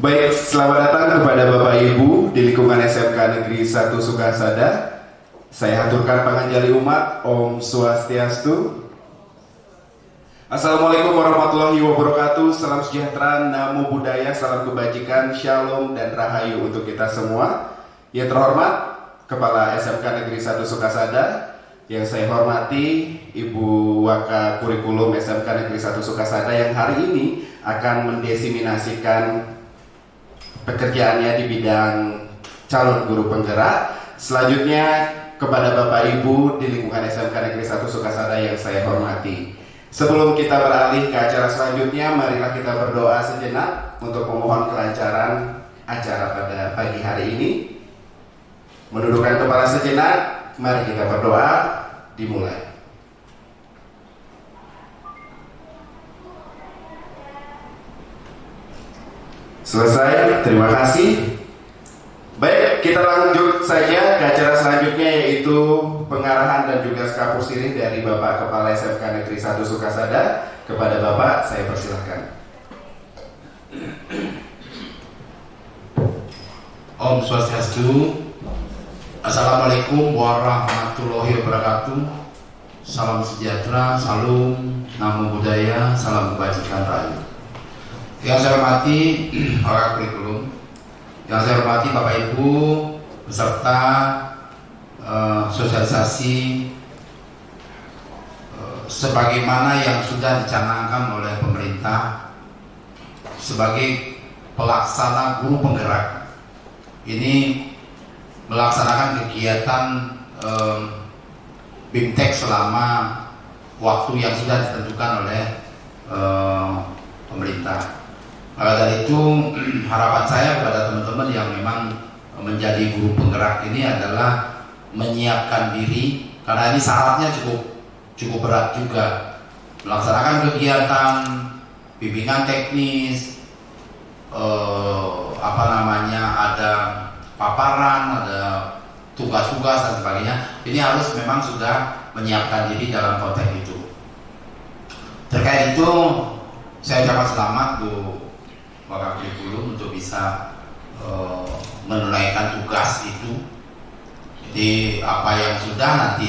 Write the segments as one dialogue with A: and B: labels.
A: Baik, selamat datang kepada Bapak Ibu di lingkungan SMK Negeri 1 Sukasada. Saya haturkan panganjali umat, Om Swastiastu. Assalamualaikum warahmatullahi wabarakatuh. Salam sejahtera, namo buddhaya, salam kebajikan, shalom dan rahayu untuk kita semua. Yang terhormat Kepala SMK Negeri 1 Sukasada, yang saya hormati Ibu Waka Kurikulum SMK Negeri 1 Sukasada yang hari ini akan mendesiminasikan pekerjaannya di bidang calon guru penggerak. Selanjutnya kepada Bapak Ibu di lingkungan SMK Negeri 1 Sukasada yang saya hormati. Sebelum kita beralih ke acara selanjutnya, marilah kita berdoa sejenak untuk memohon kelancaran acara pada pagi hari ini. Menundukkan kepala sejenak, mari kita berdoa, dimulai. Selesai, terima kasih. Baik, kita lanjut saja ke acara selanjutnya, yaitu pengarahan dan juga skapur sirih dari Bapak Kepala SMK Negeri 1 Sukasada. Kepada Bapak, saya persilahkan.
B: Om Swastiastu. Assalamualaikum warahmatullahi wabarakatuh. Salam sejahtera, salam, namo buddhaya, salam kebajikan rahayu. Yang saya hormati Waka Kurikulum, yang saya hormati Bapak Ibu beserta sosialisasi sebagaimana yang sudah dicanangkan oleh pemerintah sebagai pelaksana guru penggerak. Ini melaksanakan kegiatan BIMTEK selama waktu yang sudah ditentukan oleh pemerintah. Maka dari itu harapan saya kepada teman-teman yang memang menjadi guru penggerak ini adalah menyiapkan diri, karena ini syaratnya cukup berat juga. Melaksanakan kegiatan bimbingan teknis, ada paparan, ada tugas-tugas dan sebagainya. Ini harus memang sudah menyiapkan diri dalam konteks itu. Terkait itu, saya ucapkan selamat Bu Waka Kurikulum untuk bisa menunaikan tugas itu. Jadi apa yang sudah nanti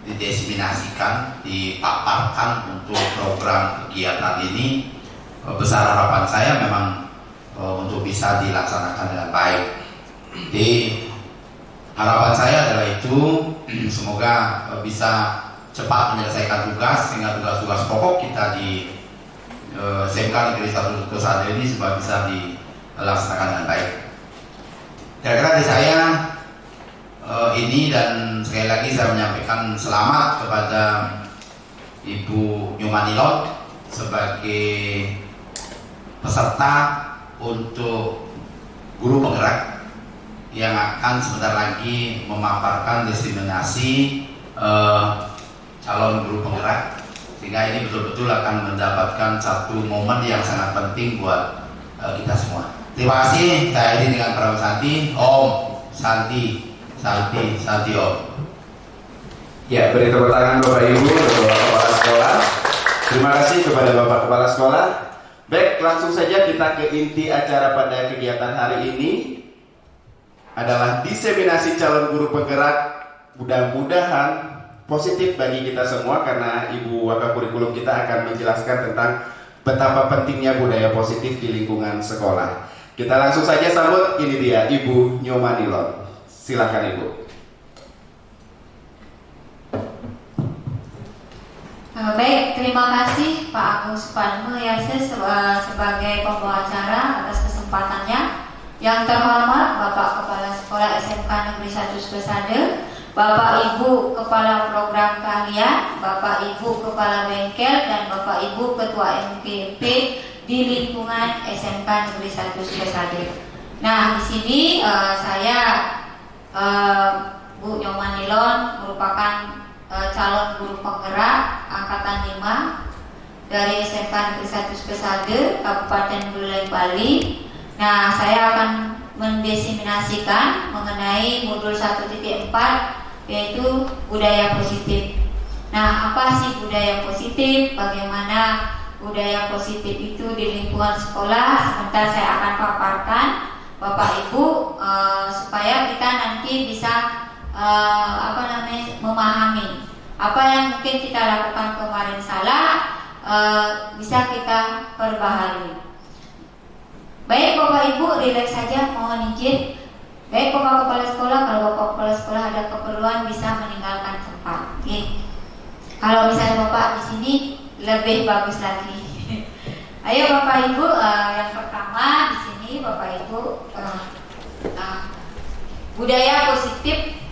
B: didesiminasikan, dipaparkan untuk program kegiatan ini, besar harapan saya memang untuk bisa dilaksanakan dengan baik. Jadi harapan saya adalah itu, semoga bisa cepat menyelesaikan tugas sehingga tugas-tugas pokok kita di SMK Negeri 1 Sukasada ini supaya bisa dilaksanakan dengan baik. Kira-kira dari saya ini, dan sekali lagi saya menyampaikan selamat kepada Ibu Nyomanilon sebagai peserta untuk guru penggerak yang akan sebentar lagi memaparkan desiminasi calon guru penggerak, sehingga ini betul-betul akan mendapatkan satu momen yang sangat penting buat kita semua. Terima kasih. Saya ini dengan Prabu Santi. Om Santi Om.
A: Ya, beri tepuk tangan Bapak Ibu untuk Bapak Kepala Sekolah. Terima kasih kepada Bapak Kepala Sekolah. Baik, langsung saja kita ke inti acara pada kegiatan hari ini, adalah diseminasi calon guru penggerak. Mudah-mudahan positif bagi kita semua, karena Ibu Waka Kurikulum kita akan menjelaskan tentang betapa pentingnya budaya positif di lingkungan sekolah. Kita langsung saja sambut, ini dia Ibu Nyomanilon. Silakan Ibu.
C: Baik, terima kasih Pak Agus Padme Yase sebagai pembawa acara atas kesempatannya. Yang terhormat Bapak Kepala Sekolah SMK Negeri 1 Sukasada, Bapak Ibu Kepala Program Keahlian, Bapak Ibu Kepala Bengkel, dan Bapak Ibu Ketua MKMP di lingkungan SMK Negeri 1 Sukasada. Nah, di sini saya Bu Nyomanilon merupakan calon guru penggerak angkatan 5 dari SMK Negeri 1 Sukasada, Kabupaten Buleleng, Bali. Nah, saya akan mendesiminasikan mengenai modul 1.4, yaitu budaya positif. Nah, apa sih budaya positif? Bagaimana budaya positif itu di lingkungan sekolah. Sebentar saya akan paparkan Bapak Ibu supaya kita nanti bisa memahami apa yang mungkin kita lakukan kemarin salah, bisa kita perbaharui. Baik Bapak Ibu, rileks saja, mohon izin. Baik Bapak Kepala Sekolah, kalau Bapak Kepala Sekolah ada keperluan bisa meninggalkan tempat. Oke. Kalau misalnya Bapak di sini lebih bagus lagi. Ayo Bapak Ibu, yang pertama di sini Bapak Ibu, budaya positif,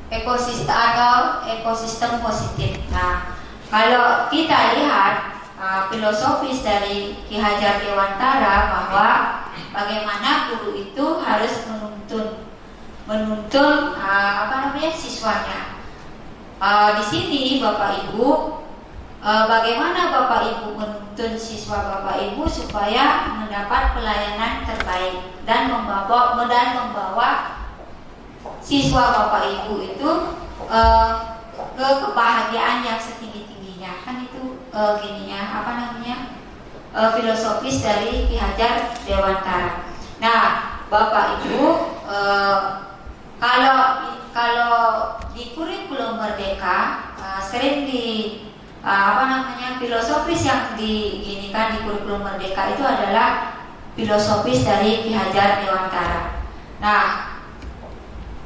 C: ekosistem atau ekosistem positif. Nah, kalau kita lihat filosofis dari Ki Hajar Dewantara bahwa bagaimana guru itu harus menuntun siswanya. Di sini Bapak Ibu, bagaimana Bapak Ibu menuntun siswa Bapak Ibu supaya mendapat pelayanan terbaik dan membawa siswa Bapak Ibu itu ke kebahagiaan yang setinggi-tingginya. Kan itu filosofis dari Ki Hajar Dewantara. Nah, Bapak Ibu, kalau di kurikulum Merdeka sering filosofis yang diginikan di kurikulum Merdeka itu adalah filosofis dari Ki Hajar Dewantara. Nah,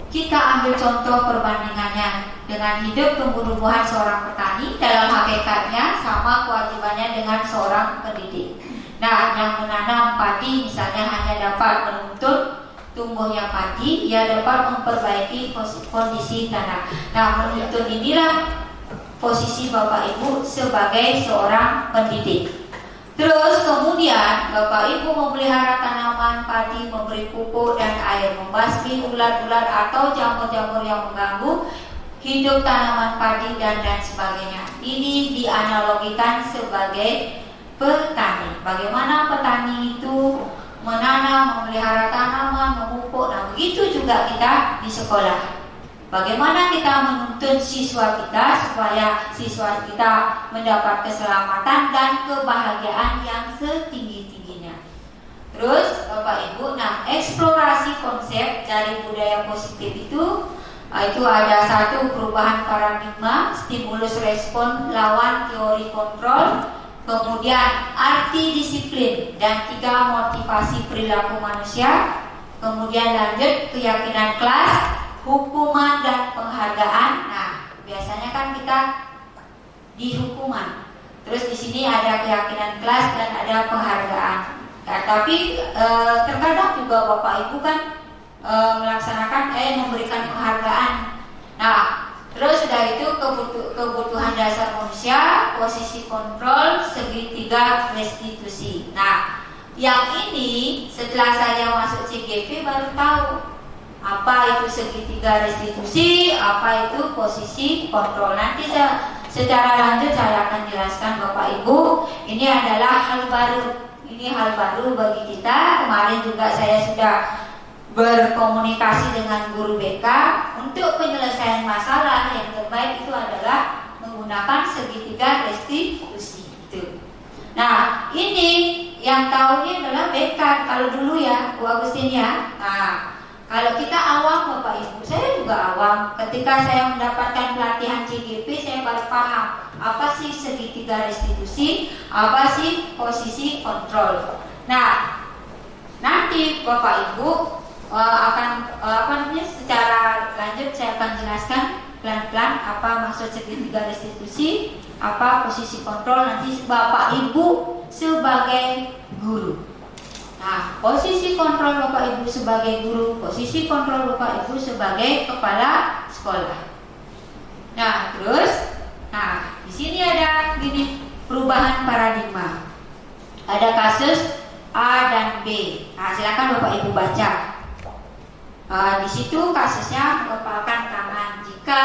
C: kita ambil contoh perbandingannya dengan hidup tumbuh-tumbuhan seorang petani, dalam hakikatnya sama kewajibannya dengan seorang pendidik. Nah, yang menanam padi misalnya hanya dapat menuntut tumbuhnya padi, ia dapat memperbaiki kondisi tanah. Nah, menuntun inilah posisi Bapak Ibu sebagai seorang pendidik. Terus kemudian Bapak Ibu memelihara tanaman padi, memberi pupuk dan air, membasmi ulat-ulat atau jamur-jamur yang mengganggu hidup tanaman padi dan sebagainya. Ini dianalogikan sebagai petani. Bagaimana petani itu menanam, memelihara tanaman, memupuk. Nah, begitu juga kita di sekolah. Bagaimana kita menuntun siswa kita supaya siswa kita mendapat keselamatan dan kebahagiaan yang setinggi-tingginya. Terus Bapak Ibu, eksplorasi konsep dari budaya positif itu ada satu, perubahan paradigma, stimulus respon lawan teori kontrol, kemudian arti disiplin, dan 3, motivasi perilaku manusia, kemudian lanjut keyakinan kelas, hukuman dan penghargaan. Nah, biasanya kan kita di hukuman. Terus di sini ada keyakinan kelas dan ada penghargaan. Nah, tapi terkadang juga Bapak Ibu kan melaksanakan memberikan penghargaan. Nah, terus sudah itu kebutuhan dasar manusia, posisi kontrol, segitiga restitusi. Nah, yang ini setelah saya masuk CGP baru tahu apa itu segitiga restitusi, apa itu posisi kontrol. Nanti secara lanjut saya akan jelaskan Bapak Ibu. Ini adalah hal baru. Ini hal baru bagi kita. Kemarin juga saya sudah berkomunikasi dengan guru BK untuk penyelesaian masalah yang terbaik itu adalah menggunakan segitiga restitusi itu. Nah, ini yang tahu ini adalah BK kalau dulu ya, Bu Agustin ya. Nah, kalau kita awam Bapak Ibu, saya juga awam. Ketika saya mendapatkan pelatihan CGP, saya baru paham apa sih segitiga restitusi, apa sih posisi kontrol. Nah, nanti Bapak Ibu secara lanjut saya akan jelaskan pelan-pelan apa maksud segitiga restitusi, apa posisi kontrol, nanti Bapak Ibu sebagai guru. Nah, posisi kontrol Bapak Ibu sebagai guru, posisi kontrol Bapak Ibu sebagai kepala sekolah. Nah, terus, di sini ada perubahan paradigma. Ada kasus A dan B. Nah, silakan Bapak Ibu baca. Di situ kasusnya mengepalkan tangan. Jika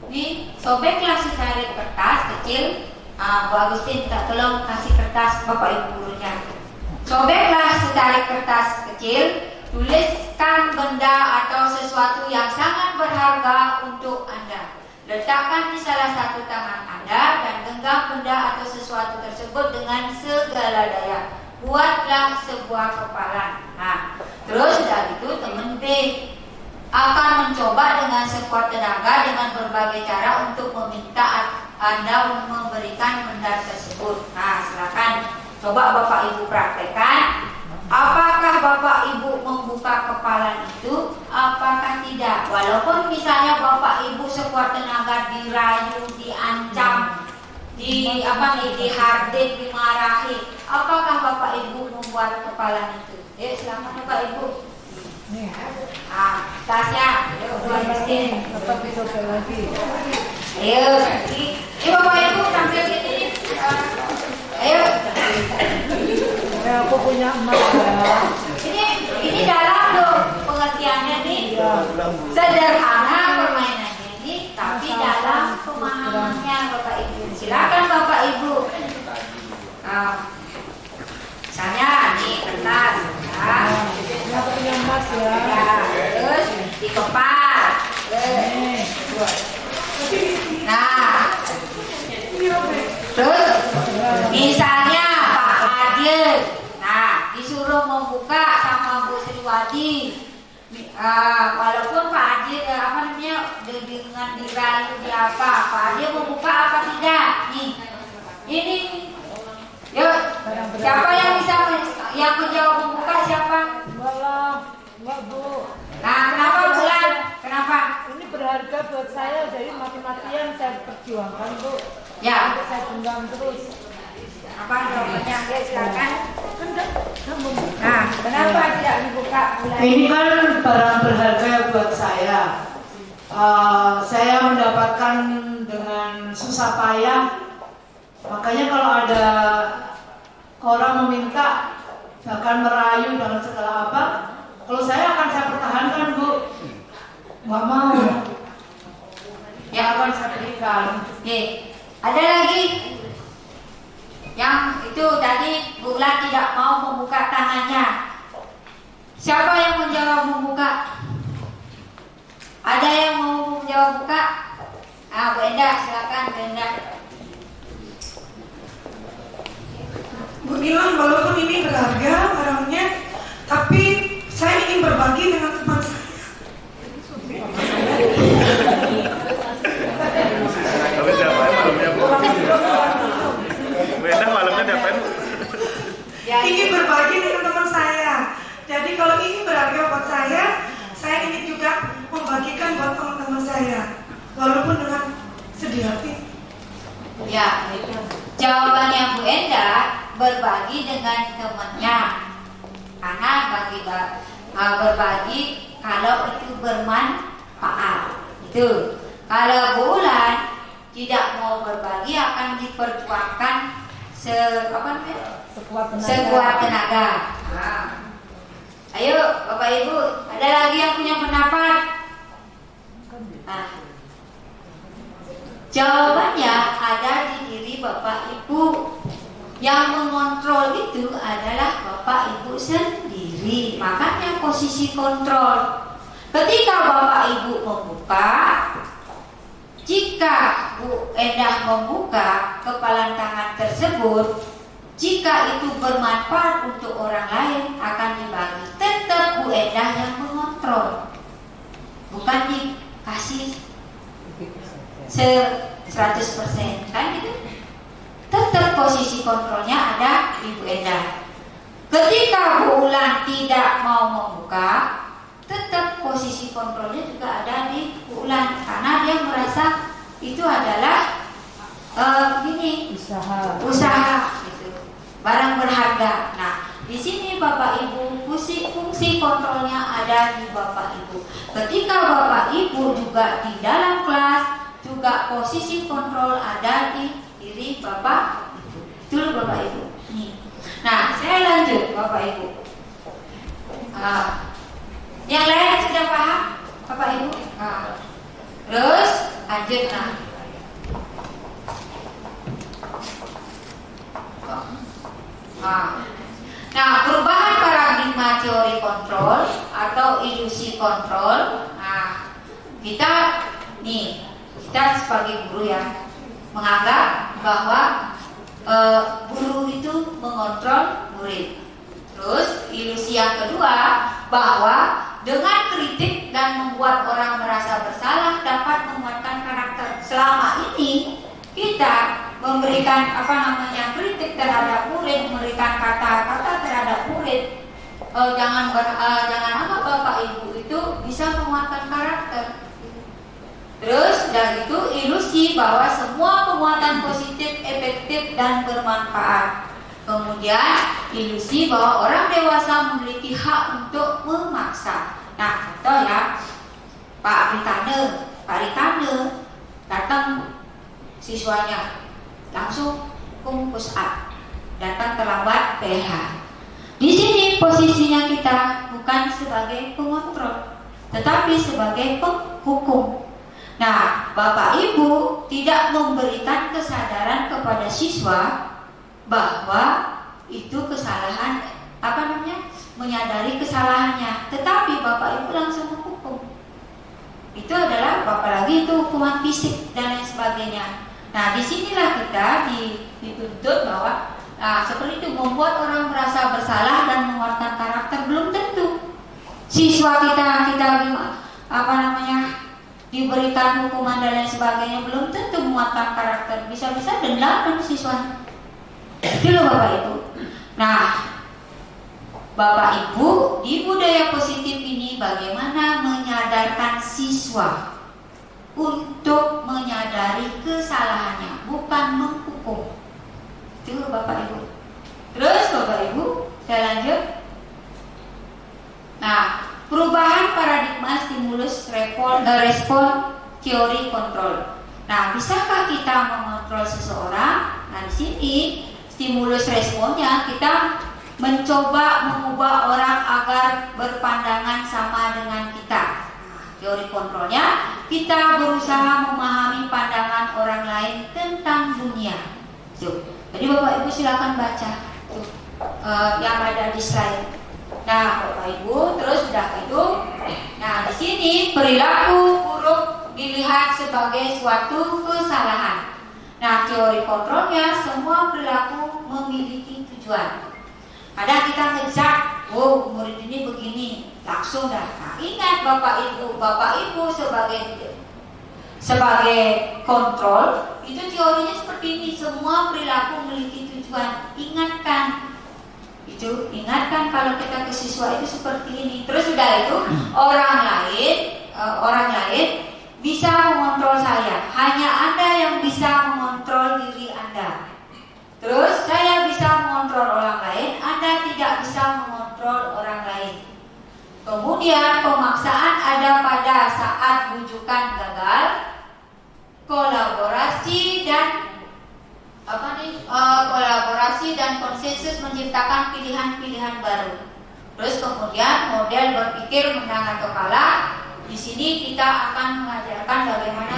C: ini sobeklah secari kertas kecil. Bu Agustin, tolong kasih kertas Bapak Ibu gurunya. Sobeklah secari kertas kecil, tuliskan benda atau sesuatu yang sangat berharga untuk Anda. Letakkan di salah satu tangan Anda dan genggam benda atau sesuatu tersebut dengan segala daya. Buatlah sebuah kepalan. Nah, terus dari itu teman B akan mencoba dengan sekuat tenaga dengan berbagai cara untuk meminta Anda memberikan benda tersebut. Nah, silakan coba Bapak Ibu praktekkan. Apakah Bapak Ibu membuka kepalan itu? Apakah tidak? Walaupun misalnya Bapak Ibu sekuat tenaga dirayu, diancam, dihardik, dimarahi, apakah Bapak Ibu membuat kepalan itu? Silakan Bapak Ibu. Tasya, buat mesin. Ayo, ini Bapak Ibu tampil sini. Ayo.
D: Aku punya emas ya.
C: Ini dalam dong pengertiannya nih. Sederhana permainannya ini, tapi dalam pemahamannya Bapak Ibu. Silakan Bapak Ibu. Misalnya nih kertas.
D: Ini aku punya emas ya.
C: Terus dikepal. Nah, terus misalnya Pak Adil, nah disuruh membuka sama Bu Sriwati, walaupun Pak Adil dengan dirayu di apa, Pak Adil membuka apa tidak? Nih, ini, yuk, siapa yang bisa menjawab membuka siapa?
D: Enggak Bu.
C: Nah, kenapa Bulan? Kenapa?
D: Ini berharga buat saya, jadi mati-matian saya perjuangkan Bu.
C: Ya.
D: Untuk saya genggam terus.
C: Apa jawabannya? Ya, silakan. Nah, kenapa tidak dibuka Bulan?
D: Ini kan barang berharga buat saya. Saya mendapatkan dengan susah payah. Makanya kalau ada orang meminta, bahkan merayu dengan segala apa, kalau saya akan saya pertahankan Bu. Nggak mau.
C: Ya,
D: akan saya berikan.
C: Oke. Ada lagi yang itu tadi Bulan tidak mau membuka tangannya. Siapa yang menjawab membuka? Ada yang mau menjawab buka? Bu Endah, silakan Bu Endah.
E: Bu bilang walaupun ini berharga barangnya, tapi saya ingin berbagi dengan teman saya. Ingin berbagi dengan teman saya. Jadi kalau ini berharga buat saya ingin juga membagikan buat teman-teman saya, walaupun dengan sedih hati.
C: Ya, jawabannya Bu Endah berbagi dengan temannya. Karena berbagi kalau itu bermanfaat. Itu. Kalau bulan tidak mau berbagi akan diperjuangkan sekuat tenaga. Nah. Ayo Bapak Ibu, ada lagi yang punya pendapat? Nah. Jawabannya ada di diri Bapak Ibu. Yang mengontrol itu adalah Bapak Ibu sendiri. Makanya posisi kontrol. Ketika Bapak Ibu membuka, jika Bu Endah membuka kepalan tangan tersebut, jika itu bermanfaat untuk orang lain akan dibagi. Tetap Bu Endah yang mengontrol, bukan dikasih 100%, kan gitu. Tetap posisi kontrolnya ada di Bu Endah. Ketika Bu Ulan tidak mau membuka, tetap posisi kontrolnya juga ada di Bu Ulan, karena dia merasa itu adalah usaha gitu, barang berharga. Nah, di sini Bapak Ibu fungsi kontrolnya ada di Bapak Ibu. Ketika Bapak Ibu juga di dalam kelas, juga posisi kontrol ada di diri Bapak Ibu. Betul Bapak Ibu. Nih. Nah, saya lanjut Bapak Ibu. Yang lain sudah paham Bapak Ibu? Terus lanjut Nah, perubahan paradigma teori kontrol atau ilusi kontrol. Nah, kita nih kita sebagai guru ya menganggap bahwa guru itu mengontrol murid. Terus ilusi yang kedua bahwa dengan kritik dan membuat orang merasa bersalah dapat menguatkan karakter. Selama ini kita memberikan kritik terhadap murid, memberikan kata-kata terhadap murid, jangan Bapak Ibu itu bisa menguatkan karakter. Terus dari itu ilusi bahwa semua penguatan positif, efektif dan bermanfaat. Kemudian ilusi bahwa orang dewasa memiliki hak untuk memaksa. Nah, contoh ya, Pak Ritane datang siswanya langsung push up, datang terlambat PH. Di sini posisinya kita bukan sebagai pengontrol, tetapi sebagai penghukum. Nah, Bapak Ibu tidak memberikan kesadaran kepada siswa bahwa itu kesalahan, menyadari kesalahannya, tetapi Bapak Ibu langsung menghukum. Itu adalah apalagi itu hukuman fisik dan lain sebagainya. Nah, disinilah kita dituntut bahwa seperti itu membuat orang merasa bersalah dan menguatkan karakter. Belum tentu siswa kita diberikan hukuman dan lain sebagainya, belum tentu menguatkan karakter. Bisa-bisa dendam dengan siswa. Itu loh Bapak Ibu. Nah, Bapak Ibu, di budaya positif ini bagaimana menyadarkan siswa untuk menyadari kesalahannya, bukan menghukum. Itu Bapak Ibu. Terus Bapak Ibu, saya lanjut. Nah, perubahan paradigma stimulus respon teori kontrol. Nah, bisakah kita mengontrol seseorang? Nah, di sini stimulus responnya kita mencoba mengubah orang agar berpandangan sama dengan kita. Nah, teori kontrolnya kita berusaha memahami pandangan orang lain tentang dunia. Tuh. Jadi Bapak Ibu silakan baca tuh, yang ada di slide. Nah, Bapak Ibu, terus sudah itu. Nah, di sini perilaku buruk dilihat sebagai suatu kesalahan. Nah, teori kontrolnya semua perilaku memiliki tujuan. Kadang kita ngejak, oh murid ini begini, langsung dah. Nah, ingat Bapak Ibu sebagai kontrol itu teorinya seperti ini. Semua perilaku memiliki tujuan. Ingatkan kalau kita ke siswa itu seperti ini. Terus sudah itu orang lain bisa mengontrol saya. Hanya Anda yang bisa mengontrol diri Anda. Terus saya bisa mengontrol orang lain, Anda tidak bisa mengontrol orang lain. Kemudian pemaksaan ada pada saat rujukan gagal, kolaborasi dan konsensus menciptakan pilihan-pilihan baru. Terus kemudian model berpikir menang atau kalah. Di sini kita akan mengajarkan bagaimana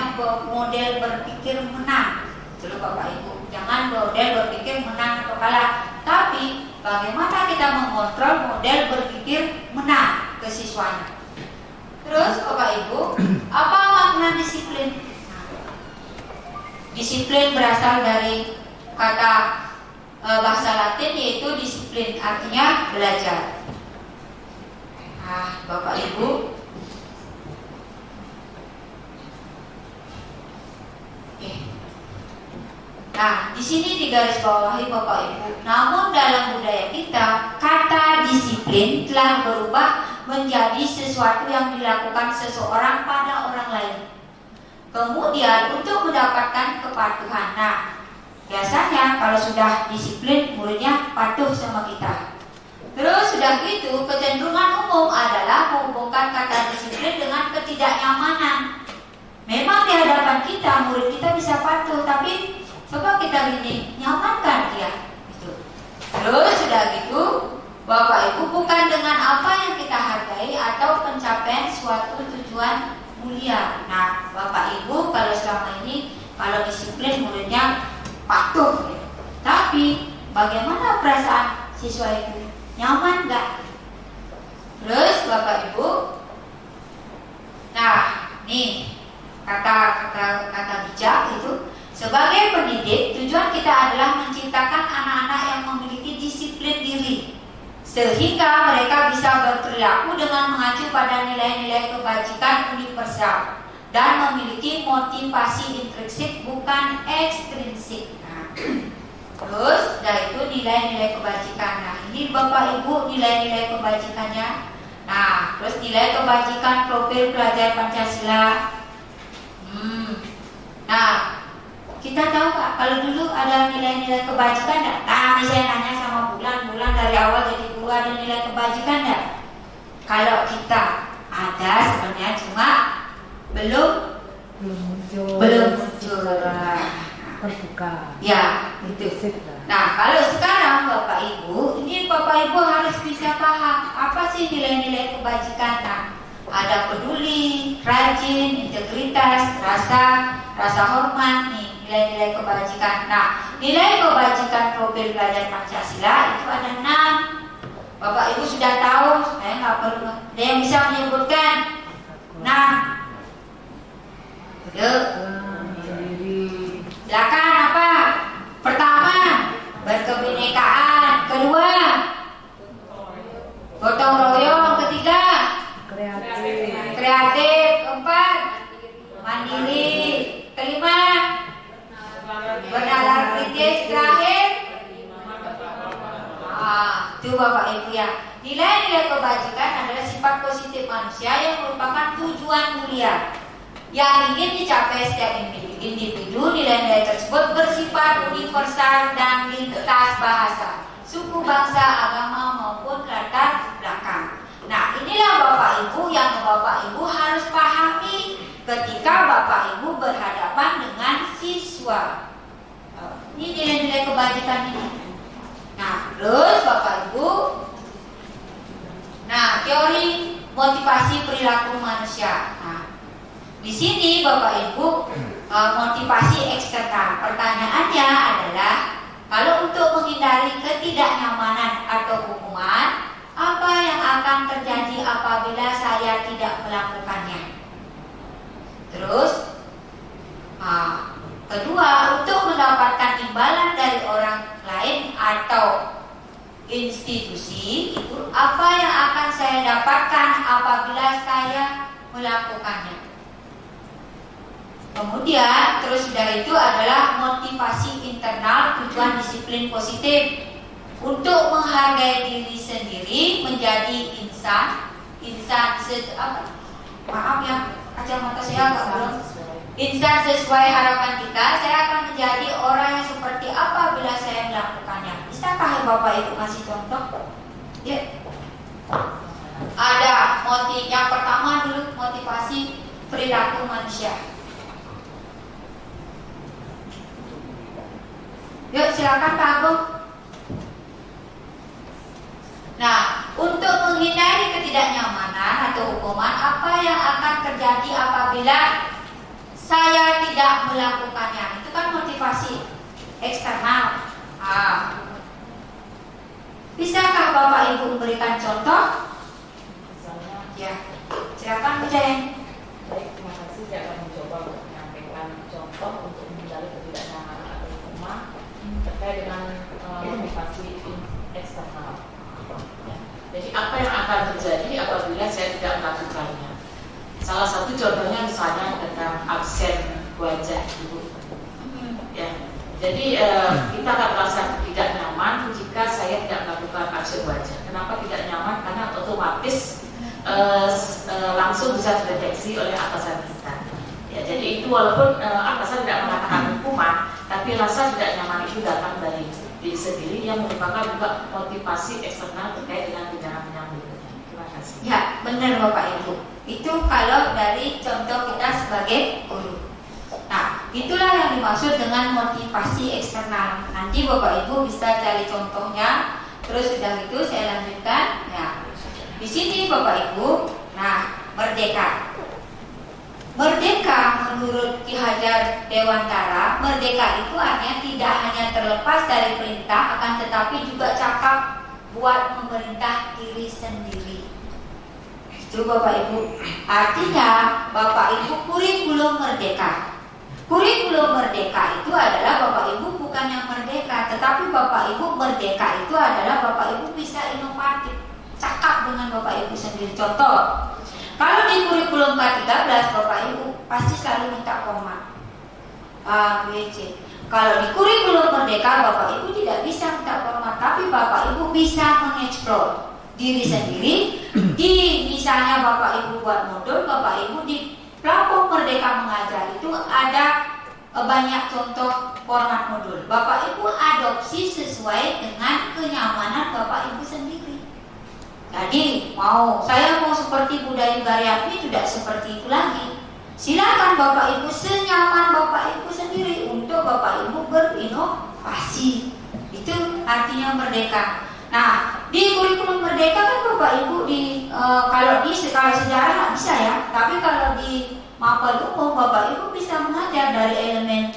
C: model berpikir menang. Dulu Bapak Ibu, jangan model berpikir menang atau kalah, tapi bagaimana kita mengontrol model berpikir menang ke siswanya. Terus Bapak Ibu, apa makna disiplin? Disiplin berasal dari kata bahasa Latin yaitu disiplin, artinya belajar. Nah, Bapak Ibu, nah di sini digarisbawahi Bapak Ibu. Namun dalam budaya kita, kata disiplin telah berubah menjadi sesuatu yang dilakukan seseorang pada orang lain. Kemudian untuk mendapatkan kepatuhan. Nah, biasanya kalau sudah disiplin, muridnya patuh sama kita. Terus sudah gitu, kecenderungan umum adalah menghubungkan kata disiplin dengan ketidaknyamanan. Memang di hadapan kita, murid kita bisa patuh, tapi coba kita gini, nyamankan dia. Gitu. Terus sudah gitu, Bapak Ibu, bukan dengan apa yang kita hargai atau pencapaian suatu tujuan mulia. Nah, Bapak Ibu, kalau selama ini kalau disiplin muridnya patuh, gitu. Tapi bagaimana perasaan siswa itu? Nyaman nggak? Terus Bapak Ibu, nah nih kata kata bijak itu. Sebagai pendidik, tujuan kita adalah menciptakan anak-anak yang memiliki disiplin diri, sehingga mereka bisa berperilaku dengan mengacu pada nilai-nilai kebajikan universal dan memiliki motivasi intrinsik bukan ekstrinsik. Nah, terus dari itu nilai-nilai kebajikan. Nah, ini Bapak Ibu nilai-nilai kebajikannya. Nah, terus nilai kebajikan profil pelajar Pancasila. Nah, kita tahu Kak, kalau dulu ada nilai-nilai kebajikan enggak? Nah, saya nanya sama Bulan dari awal jadi guru ada nilai kebajikan enggak? Kalau kita ada sebenarnya, cuma belum
D: muncul terbuka.
C: Ya, itu. Nah, kalau sekarang Bapak Ibu, ini Bapak Ibu harus bisa paham apa sih nilai-nilai kebajikan. Nah, ada peduli, rajin, integritas, rasa hormat, nih nilai-nilai kebajikan. Nah, nilai kebajikan profil pelajar Pancasila itu ada 6. Bapak Ibu sudah tahu, saya nggak perlu. Ada yang bisa menyebutkan? Nah, yuk. Silakan apa? Pertama, berkebinekaan. Kedua, gotong royong. Ketiga, kreatif. Keempat, mandiri. Kelima, bernalar kritis. Terakhir, itu Bapak Ibu ya. Nilai-nilai kebajikan adalah sifat positif manusia yang merupakan tujuan mulia yang ingin dicapai setiap individu. Nilai-nilai tersebut bersifat universal dan lintas bahasa, suku, bangsa, agama maupun latar belakang. Nah, inilah Bapak Ibu yang Bapak Ibu harus pahami ketika Bapak Ibu berhadapan dengan siswa. Ini nilai-nilai kebajikan ini. Nah, terus Bapak Ibu, nah teori motivasi perilaku manusia. Nah, di sini Bapak Ibu motivasi eksternal. Pertanyaannya adalah kalau untuk menghindari ketidaknyamanan atau hukuman, apa yang akan terjadi apabila saya tidak melakukannya? Terus kedua, untuk mendapatkan imbalan dari orang lain atau institusi, itu apa yang akan saya dapatkan apabila saya melakukannya? Kemudian terus dari itu adalah motivasi internal, tujuan disiplin positif untuk menghargai diri sendiri, menjadi insan maaf ya, kacamata saya agak belum. Insan sesuai harapan kita. Saya akan menjadi orang yang seperti apa bila saya melakukannya. Bisakah Bapak Ibu kasih contoh? Ya. Ada motif yang pertama dulu, motivasi perilaku manusia. Yuk silakan Pak Agung. Nah, untuk menghindari ketidaknyamanan atau hukuman, apa yang akan terjadi apabila saya tidak melakukannya? Itu kan motivasi eksternal. Bisakah Bapak Ibu memberikan contoh? Ya, silakan Bu Jayan.
F: Baik, terima kasih. Saya akan mencoba untuk menyampaikan contoh untuk menghindari ketidaknyamanan atau hukuman terkait dengan motivasi eksternal. Jadi apa yang akan terjadi apabila saya tidak melakukannya? Salah satu contohnya misalnya tentang absen wajah ibu. Ya, jadi kita akan merasa tidak nyaman jika saya tidak melakukan absen wajah. Kenapa tidak nyaman? Karena otomatis langsung bisa terdeteksi oleh atasan kita. Ya, jadi itu walaupun atasan tidak mengatakan hukuman, tapi rasa tidak nyaman itu datang dari diri sendiri yang merupakan juga motivasi eksternal terkait dengan tindakan yang berikutnya. Terima kasih.
C: Ya, benar Bapak Ibu. Itu kalau dari contoh kita sebagai guru. Nah, itulah yang dimaksud dengan motivasi eksternal. Nanti Bapak Ibu bisa cari contohnya. Terus sudah itu saya lanjutkan. Ya, di sini Bapak Ibu, nah merdeka. Merdeka menurut Ki Hajar Dewantara, merdeka itu artinya tidak hanya terlepas dari perintah, akan tetapi juga cakap buat memerintah diri sendiri. Itu Bapak Ibu. Artinya Bapak Ibu kurikulum merdeka kurikulum merdeka itu adalah Bapak Ibu bukan yang merdeka, tetapi Bapak Ibu merdeka itu adalah Bapak Ibu bisa inovatif, cakap dengan Bapak Ibu sendiri. Contoh, kalau di kurikulum K13 Bapak Ibu pasti selalu minta koma A, B, C. Kalau di kurikulum merdeka Bapak Ibu tidak bisa minta koma, tapi Bapak Ibu bisa mengeksplor diri sendiri. Di misalnya Bapak Ibu buat modul, Bapak Ibu di platform Merdeka Mengajar itu ada banyak contoh format modul. Bapak Ibu adopsi sesuai dengan kenyamanan Bapak Ibu sendiri. Jadi saya mau seperti budaya Garyapni, tidak seperti itu lagi. Silakan Bapak Ibu senyaman Bapak Ibu sendiri untuk Bapak Ibu berinovasi. Itu artinya merdeka. Nah, di kurikulum merdeka kan Bapak Ibu kalau di skala sejarah nggak bisa ya, tapi kalau di mapel umum Bapak Ibu bisa mengajar dari elemen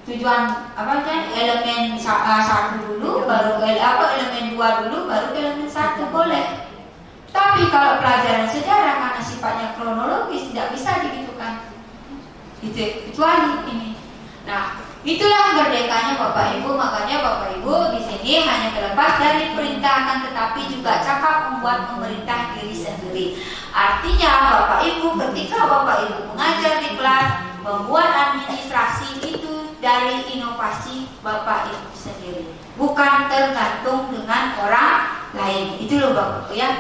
C: tujuan elemen 1 dulu, baru elemen 2 dulu, baru elemen 1 boleh. Tapi kalau pelajaran sejarah karena sifatnya kronologis tidak bisa digitukan. Itu kecuali ini. Nah, itulah merdekanya Bapak Ibu. Makanya Bapak Ibu di sini hanya terlepas dari perintah, akan tetapi juga cakap membuat memerintah diri sendiri. Artinya Bapak Ibu ketika Bapak Ibu mengajar di kelas, membuat administrasi itu dari inovasi Bapak Ibu sendiri, bukan tergantung dengan orang lain. Itu loh Bapak Ibu ya.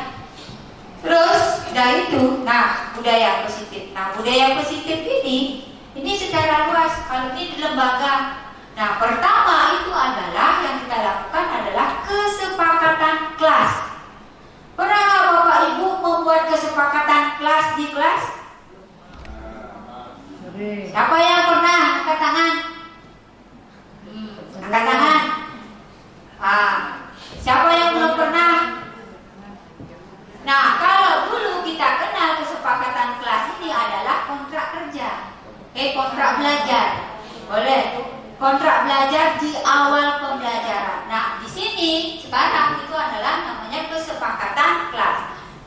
C: Terus dari itu, budaya positif. Nah, budaya positif ini secara luas. Kalau ini di lembaga, pertama itu adalah yang kita lakukan adalah kesepakatan kelas. Pernah nggak Bapak Ibu membuat kesepakatan kelas di kelas? Siapa yang pernah? Angkat tangan. Angkat tangan. Siapa yang belum pernah? Nah, kalau dulu kita kenal kesepakatan kelas ini adalah kontrak kerja. Kontrak belajar. Boleh. Kontrak belajar di awal pembelajaran. Nah, di sini sekarang itu adalah namanya kesepakatan kelas.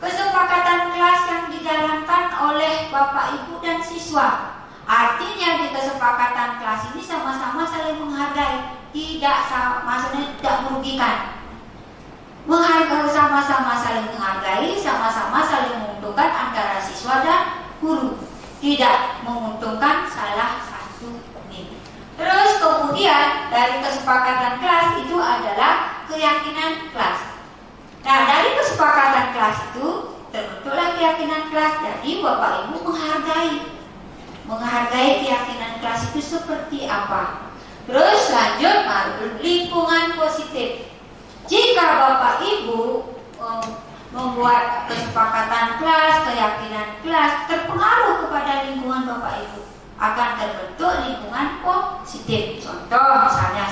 C: Kesepakatan kelas yang dijalankan oleh Bapak Ibu dan siswa. Artinya di kesepakatan kelas ini sama-sama saling menghargai, maksudnya tidak merugikan. Menghargai, sama-sama saling menghargai, sama-sama saling menguntungkan antara siswa dan guru, tidak menguntungkan salah satu ini. Terus kemudian dari kesepakatan kelas itu adalah keyakinan kelas. Nah, dari kesepakatan kelas itu terbentuklah keyakinan kelas. Jadi Bapak Ibu menghargai keyakinan kelas itu seperti apa. Terus lanjut lingkungan positif. Jika Bapak Ibu membuat kesepakatan kelas, keyakinan kelas terpengaruh kepada lingkungan Bapak Ibu, akan terbentuk lingkungan positif. Contoh misalnya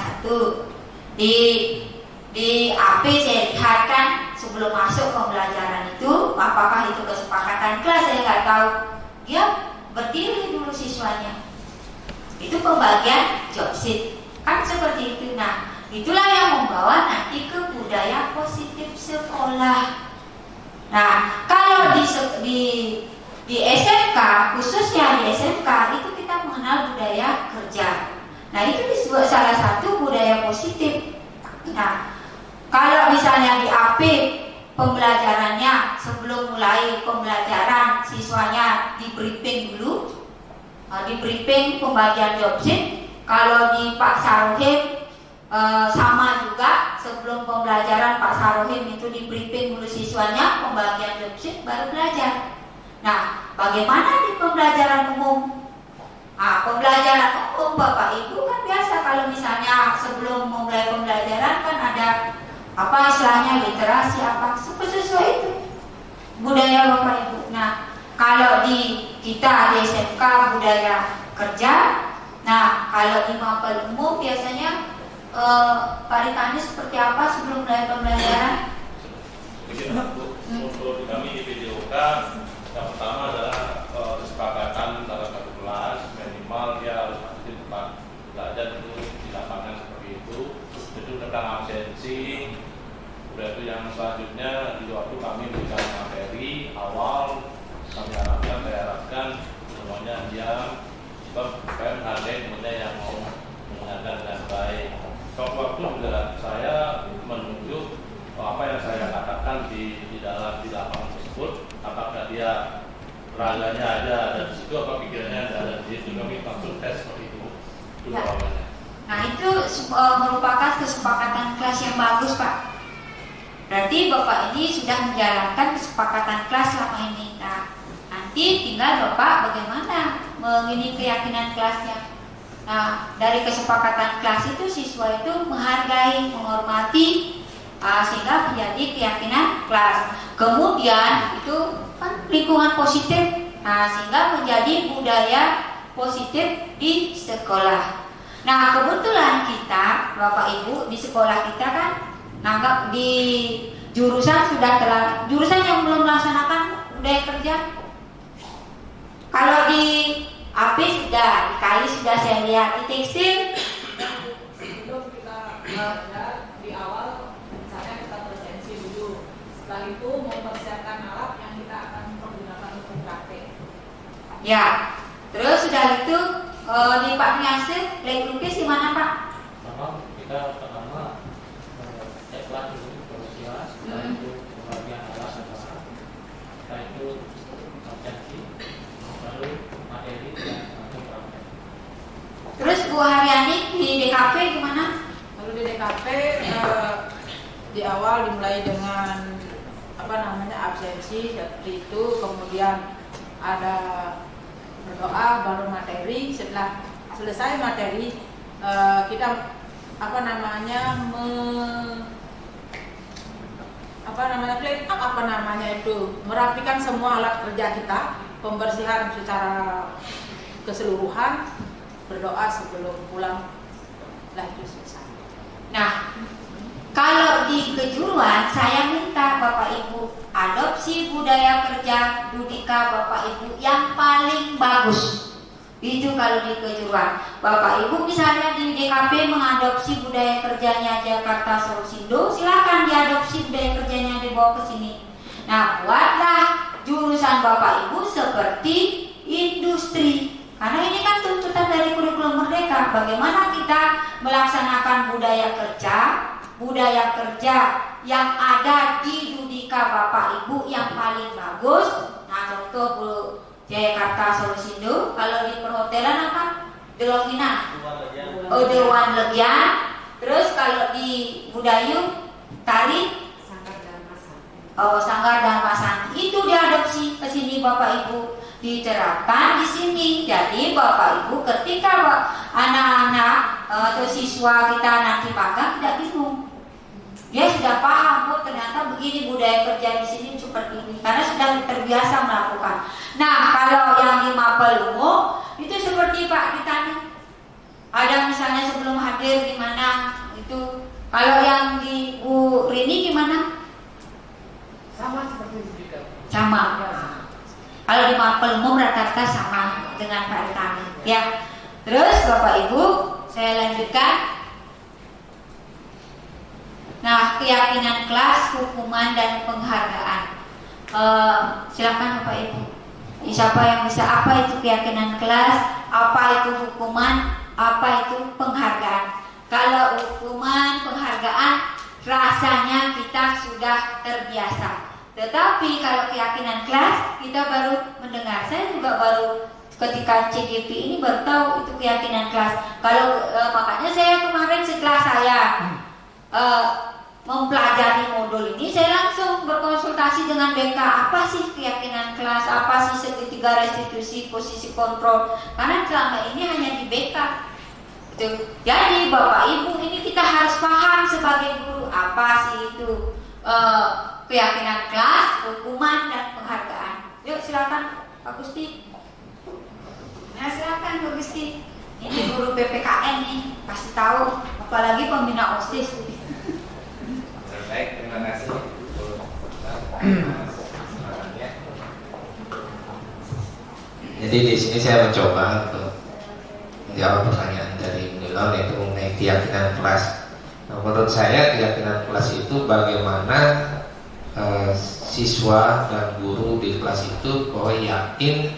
C: di AP saya lihatkan sebelum masuk pembelajaran itu, apakah itu kesepakatan kelas saya nggak tahu. Dia berdiri dulu siswanya. Itu pembagian job sheet kan seperti itu. Nah, itulah yang membawa nanti ke budaya positif sekolah. Nah, kalau di SMK, khususnya di SMK itu kita mengenal budaya kerja. Nah, itu disebut salah satu budaya positif. Nah, kalau misalnya di AP pembelajarannya sebelum mulai pembelajaran siswanya di briefing dulu, di briefing pembagian job sheet. Kalau di Pak Sarohim sama juga, sebelum pembelajaran Pak Sarohim itu di briefing dulu siswanya pembagian job sheet baru belajar. Nah, bagaimana di pembelajaran umum? Pembelajaran umum Bapak Ibu kan biasa kalau misalnya sebelum memulai pembelajaran kan ada apa istilahnya literasi apa sesuai itu budaya Bapak Ibu. Nah, kalau di kita di SMK budaya kerja. Nah, kalau di mapel umum biasanya Pak Ritani seperti apa sebelum mulai pembelajaran?
G: Untuk kami di PJOK yang pertama adalah kesepakatan dalam satu kelas minimal dia harus masuk di tempat belajar itu di lapangan seperti itu. Itu tentang absensi. Udah itu yang selanjutnya di waktu kami memberikan materi awal saya harapkan semuanya diam sebab saya menghargai raganya ada di situ, apa pikirannya ada di situ, kami langsung tes seperti itu. Itu
C: Ya.
G: jawabannya.
C: Nah itu merupakan kesepakatan kelas yang bagus Pak. Berarti Bapak ini sudah menjalankan kesepakatan kelas selama ini. Nah, nanti tinggal Bapak bagaimana mengini keyakinan kelasnya. Nah, dari kesepakatan kelas itu siswa itu menghargai, menghormati, sehingga menjadi keyakinan kelas. Kemudian itu kan lingkungan positif, sehingga menjadi budaya positif di sekolah. Nah, kebetulan kita, Bapak Ibu, di sekolah kita kan nanggap di jurusan jurusan yang belum melaksanakan budaya kerja. Kalau di AP sudah, di kali sudah saya lihat, di tekstil
F: Sebelum kita belajar di awal, misalnya kita presensi dulu. Setelah itu mempersiapkan alat yang kita akan pergunakan untuk praktek.
C: ya. Terus sudah itu di Pak Niasir, lek lukis di mana Pak?
H: Memang kita pertama cek kelas dulu kebersihan, setelah itu pembagian alat dan bahan, setelah itu absensi, baru materi dan langsung praktek.
C: Terus Bu Haryani di DKP gimana?
I: Lalu di DKP di awal dimulai dengan absensi seperti itu, kemudian ada berdoa, baru materi. Setelah selesai materi kita merapikan semua alat kerja kita, pembersihan secara keseluruhan, berdoa sebelum pulang. Lah itu selesai.
C: Nah, kalau di kejuruan saya minta Bapak Ibu adopsi budaya kerja Dudika Bapak Ibu yang paling bagus. Itu kalau di kejuruan. Bapak Ibu misalnya di DKP mengadopsi budaya kerjanya Jakarta Solusindo, silakan diadopsi budaya kerjanya dibawa ke sini. Nah, buatlah jurusan Bapak Ibu seperti industri. Karena ini kan tuntutan dari kurikulum Merdeka. Bagaimana kita melaksanakan budaya kerja yang ada di Dudika Bapak Ibu yang paling bagus. Nah, contoh Bu Jakarta Solusindo, kalau di perhotelan apa? Delovina, Dewan Legian. Terus kalau di Budayu, Tari, Sanggar dan Masan. Itu diadopsi ke sini Bapak Ibu, diterapkan di sini. Jadi Bapak Ibu ketika anak-anak atau siswa kita nanti magang tidak bingung. Dia sudah paham, oh ternyata begini budaya kerja di sini seperti ini, karena sudah terbiasa melakukan. Nah, kalau yang di Mapel Ungu itu seperti Pak ditanya, ada misalnya sebelum hadir gimana itu. Kalau yang di Bu Rini gimana?
F: Sama seperti itu.
C: Sama. Kalau di Mapel Ungu rata-rata sama dengan Pak Ditanya. Ya. Terus Bapak Ibu, saya lanjutkan. Nah, keyakinan kelas, hukuman dan penghargaan. Silakan Bapak Ibu. Siapa yang bisa? Apa itu keyakinan kelas? Apa itu hukuman? Apa itu penghargaan? Kalau hukuman, penghargaan, rasanya kita sudah terbiasa. Tetapi kalau keyakinan kelas, kita baru mendengar. Saya juga baru ketika CGP ini baru tahu itu keyakinan kelas. Kalau makanya saya kemarin setelah saya mempelajari modul ini, saya langsung berkonsultasi dengan BK. Apa sih keyakinan kelas? Apa sih segitiga restitusi, posisi kontrol? Karena selama ini hanya di BK. Jadi Bapak Ibu ini kita harus paham sebagai guru apa sih itu keyakinan kelas, hukuman dan penghargaan. Yuk silakan Pak Gusti. Nah silakan Pak Gusti. Ini guru PPKN nih, pasti tahu. Apalagi pembina OSIS.
J: Baik, terima kasih. Jadi di sini saya mencoba untuk menjawab pertanyaan dari Nilon, yaitu mengenai keyakinan kelas. Nah, menurut saya keyakinan kelas itu bagaimana siswa dan guru di kelas itu bahwa yakin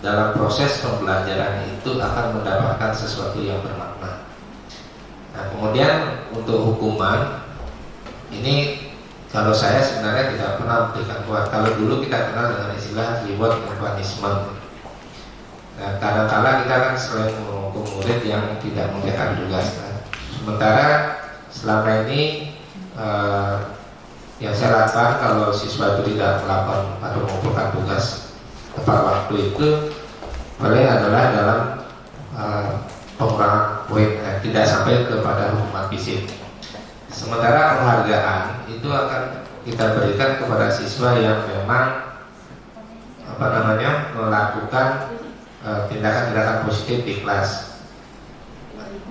J: dalam proses pembelajaran itu akan mendapatkan sesuatu yang bermakna. Nah, kemudian untuk hukuman ini Kalau saya sebenarnya tidak pernah memberikan reward. Kalau dulu kita kenal dengan istilah reward and punishment. Nah, kadang-kala kita kan sering menghukum murid yang tidak mengerjakan tugas. Sementara selama ini yang saya lakukan kalau siswa itu tidak melakukan atau mengumpulkan tugas tepat waktu itu paling adalah dalam pengurangan poin, tidak sampai kepada hukuman fisik. Sementara penghargaan itu akan kita berikan kepada siswa yang memang melakukan tindakan-tindakan positif di kelas.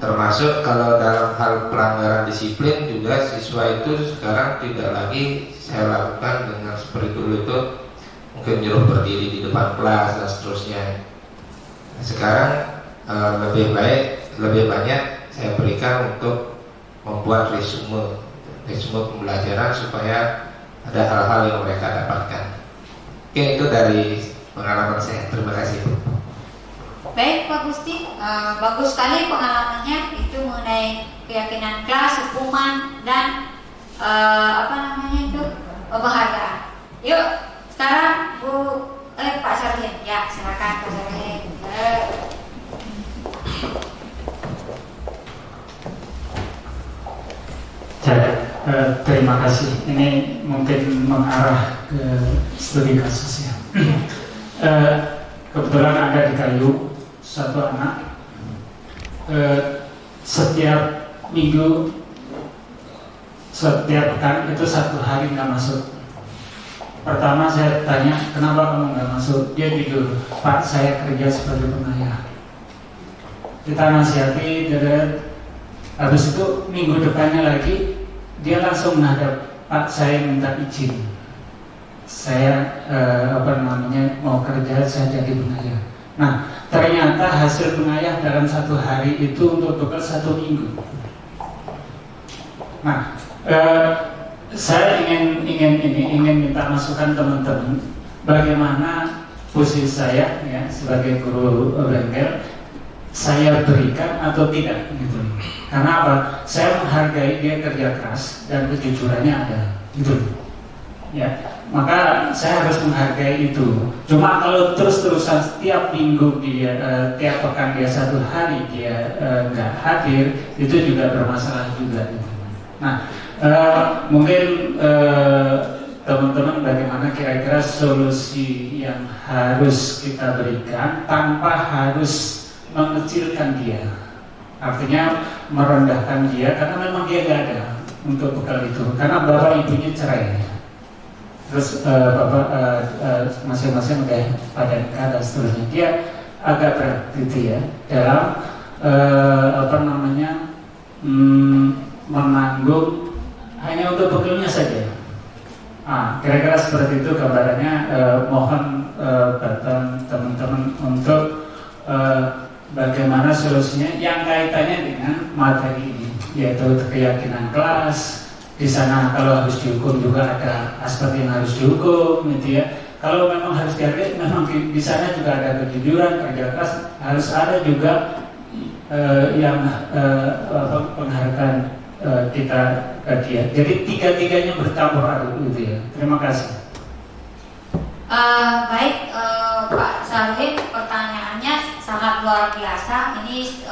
J: Termasuk kalau dalam hal pelanggaran disiplin juga siswa itu sekarang tidak lagi saya lakukan dengan seperti dulu itu mungkin nyuruh berdiri di depan kelas dan seterusnya. Sekarang lebih banyak saya berikan untuk membuat resume pembelajaran supaya ada hal-hal yang mereka dapatkan. Oke, itu dari pengalaman saya. Terima kasih.
C: Baik Pak Gusti, bagus sekali pengalamannya itu mengenai keyakinan kelas, hukuman dan penghargaan. Yuk sekarang Pak Sarhin, ya silakan Pak Sarhin.
K: Terima kasih. Ini mungkin mengarah ke studi kasusnya. Kebetulan ada di Kayu satu anak setiap minggu, setiap pekan itu 1 hari nggak masuk. Pertama saya tanya, kenapa kamu nggak masuk? Dia tidur. Pak, saya kerja sebagai pengayah. Kita nasihati, habis itu minggu depannya lagi dia langsung menghadap, Pak, saya minta izin, saya mau kerja, saya jadi pengayah. Nah, ternyata hasil pengayah dalam 1 hari itu untuk bekal 1 minggu. Nah, saya ingin minta masukan teman-teman, bagaimana posisi saya ya sebagai guru bengkel, saya berikan atau tidak gitu. Karena apa? Saya menghargai dia kerja keras dan kejujurannya ada gitu. Ya, maka saya harus menghargai itu. Cuma kalau terus-terusan setiap minggu dia, tiap pekan dia 1 hari dia nggak hadir, itu juga bermasalah juga gitu. Nah, mungkin teman-teman bagaimana kira-kira solusi yang harus kita berikan tanpa harus mengecilkan dia, artinya merendahkan dia karena memang dia nggak ada untuk bekal itu, karena bapak ibunya cerai, terus bapak masing-masing udah pada nikah dan seterusnya, dia agak berat gitu ya dalam menanggung hanya untuk bekalnya saja. Kira-kira seperti itu gambarannya. Mohon bantuan teman-teman untuk bagaimana solusinya yang kaitannya dengan materi ini, yaitu keyakinan kelas. Di sana kalau harus dihukum juga ada aspek yang harus dihukum, gitu ya. Kalau memang harus dihargai, memang di sana juga ada kejujuran, kerja keras, harus ada juga penghargaan kita ke dia. Jadi tiga-tiganya bercampur aduk, gitu ya. Terima kasih.
C: Baik Pak Sarhin, pertanyaannya sangat luar biasa. Ini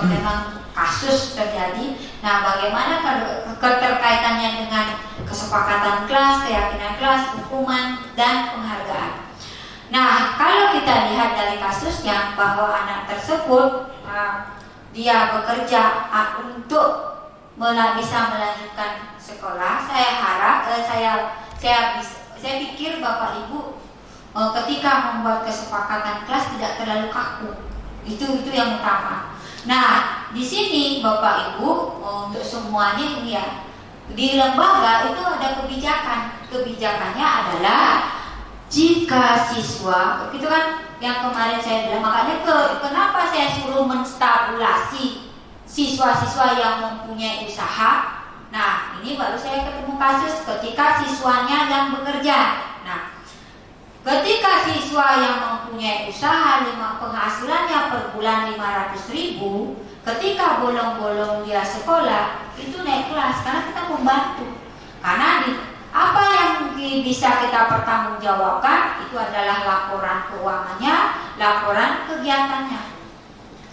C: memang kasus terjadi. Nah, bagaimana keterkaitannya dengan kesepakatan kelas, keyakinan kelas, hukuman, dan penghargaan? Nah, kalau kita lihat dari kasusnya bahwa anak tersebut dia bekerja untuk bisa melanjutkan sekolah, saya harap saya pikir Bapak Ibu ketika membuat kesepakatan kelas tidak terlalu kaku. Itu yang utama. Nah, di sini Bapak Ibu untuk semuanya ini ya, di lembaga itu ada kebijakan. Kebijakannya adalah jika siswa, itu kan yang kemarin saya bilang, makanya kenapa saya suruh menstabulasi siswa-siswa yang mempunyai usaha. Nah, ini baru saya ketemu kasus ketika siswanya yang bekerja. Nah, ketika siswa yang mempunyai usaha penghasilannya per bulan 500.000, ketika bolong-bolong dia sekolah itu naik kelas karena kita membantu. Karena Apa yang bisa kita pertanggungjawabkan itu adalah laporan keuangannya, laporan kegiatannya.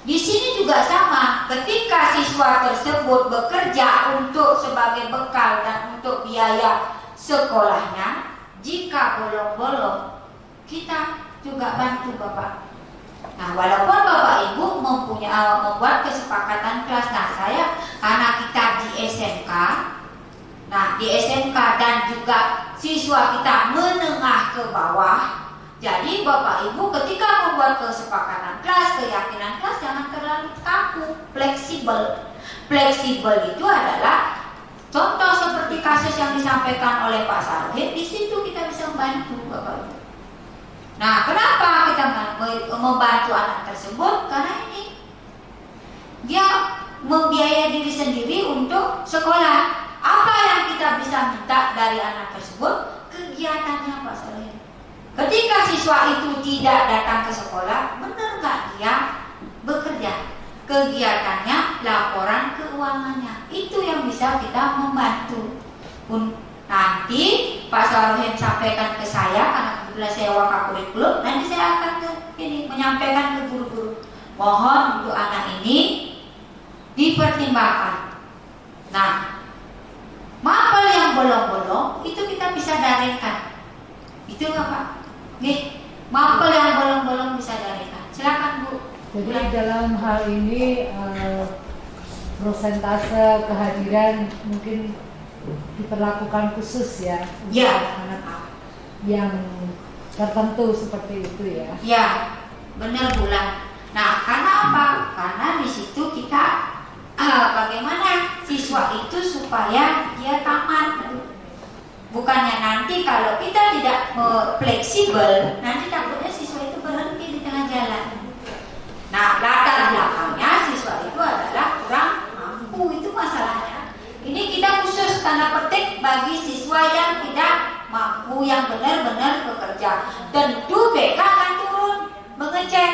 C: Di sini juga sama, ketika siswa tersebut bekerja untuk sebagai bekal dan untuk biaya sekolahnya, jika bolong-bolong, kita juga bantu Bapak. Nah, walaupun Bapak Ibu membuat kesepakatan kelas, karena kita di SMK, di SMK dan juga siswa kita menengah ke bawah, jadi Bapak Ibu ketika membuat kesepakatan kelas, keyakinan kelas jangan terlalu kaku, fleksibel. Fleksibel itu adalah contoh seperti kasus yang disampaikan oleh Pak Sargit, di situ kita bisa membantu Bapak Ibu. Nah, kenapa kita membantu anak tersebut? Karena ini dia membiayai diri sendiri untuk sekolah. Apa yang kita bisa minta dari anak tersebut? Kegiatannya Pak Sargit. Ketika siswa itu tidak datang ke sekolah, benar nggak dia bekerja? Kegiatannya, laporan keuangannya, itu yang bisa kita membantu. Nanti Pak Sarohen sampaikan ke saya, karena kebetulan saya wakakurikulum, nanti saya akan menyampaikan ke guru-guru. Mohon untuk anak ini dipertimbangkan. Nah, mapel yang bolong-bolong itu kita bisa daringkan. Itu nggak Pak? Nih, mapel yang bolong-bolong bisa daringkan. Silakan Bu.
L: Jadi dalam hal ini prosentase kehadiran mungkin diperlakukan khusus ya untuk anak yang tertentu seperti itu ya.
C: Ya, benar Bulan. Nah, karena apa? Karena di situ kita bagaimana siswa itu supaya dia tamat. Bukannya nanti kalau kita tidak fleksibel, nanti takutnya siswa itu berhenti di tengah jalan. Nah, latar belakangnya siswa itu adalah kurang mampu, itu masalahnya. Ini kita khusus tanda petik bagi siswa yang tidak mampu, yang benar-benar bekerja. Tentu BK akan turun mengecek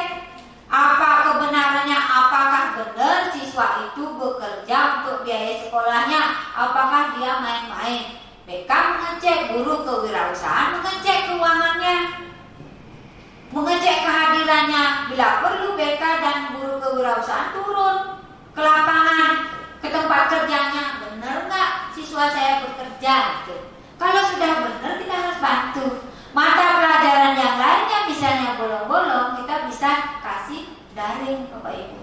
C: apa kebenarannya, apakah benar siswa itu bekerja untuk biaya sekolahnya, apakah dia main-main. BK mengecek, guru kewirausahaan mengecek keuangannya, mengecek kehadirannya. Bila perlu BK dan guru kewirausahaan turun ke lapangan, ke tempat kerjanya, benar nggak siswa saya bekerja gitu. Kalau sudah benar kita harus bantu. Mata pelajaran yang lainnya misalnya bolong-bolong, kita bisa kasih daring Bapak Ibu,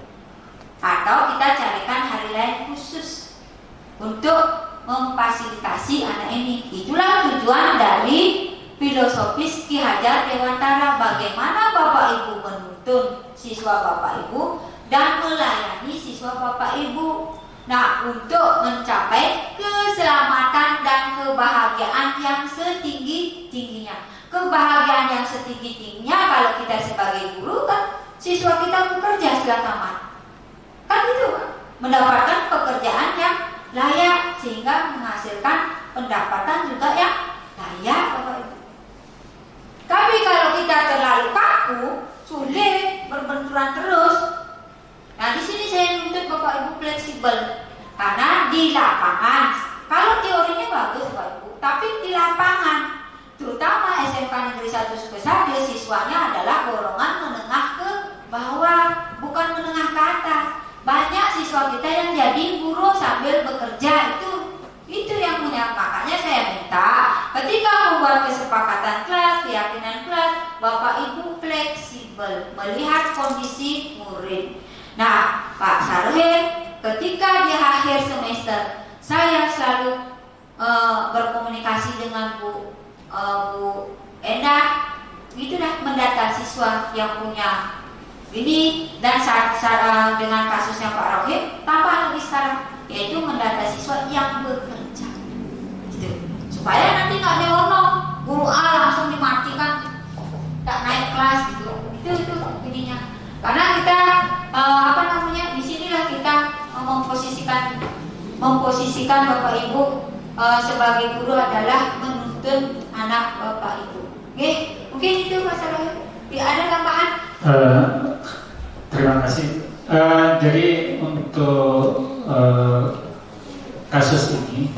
C: atau kita carikan hari lain khusus untuk memfasilitasi anak ini. Itulah tujuan dari filosofis Ki Hajar Dewantara, bagaimana Bapak Ibu menuntun siswa Bapak Ibu dan melayani siswa Bapak Ibu. Nah, untuk mencapai keselamatan dan kebahagiaan yang setinggi-tingginya. Kebahagiaan yang setinggi-tingginya kalau kita sebagai guru kan siswa kita bekerja setelah tamat. Kan itu, mendapatkan pekerjaan yang layak sehingga menghasilkan pendapatan juga yang layak Bapak Ibu. Tapi kalau kita terlalu kaku, sulit, berbenturan terus. Nah, di sini saya nuntut Bapak Ibu fleksibel, karena di lapangan, kalau teorinya bagus Bapak Ibu, tapi di lapangan, terutama SMK Negeri 1 Sukasada, siswanya adalah golongan menengah ke bawah, bukan menengah ke atas. Banyak siswa kita yang jadi guru sambil bekerja, itu yang punya. Makanya saya minta ketika membuat kesepakatan kelas, keyakinan kelas, Bapak Ibu fleksibel melihat kondisi murid. Nah, Pak Sarhen, ketika di akhir semester saya selalu berkomunikasi dengan Bu Endah, itulah mendata siswa yang punya ini, dan dengan kasusnya Pak Rohim tambah lagi sekarang, yaitu mendata siswa yang bekerja gitu. Supaya nanti nggak newono guru A langsung dimatikan, tak naik kelas gitu. Itu ininya. Karena kita disinilah kita memposisikan Bapak Ibu sebagai guru adalah menuntun anak Bapak Ibu. Oke, mungkin itu masalahnya. Ada tambahan?
K: Terima kasih. Jadi untuk kasus ini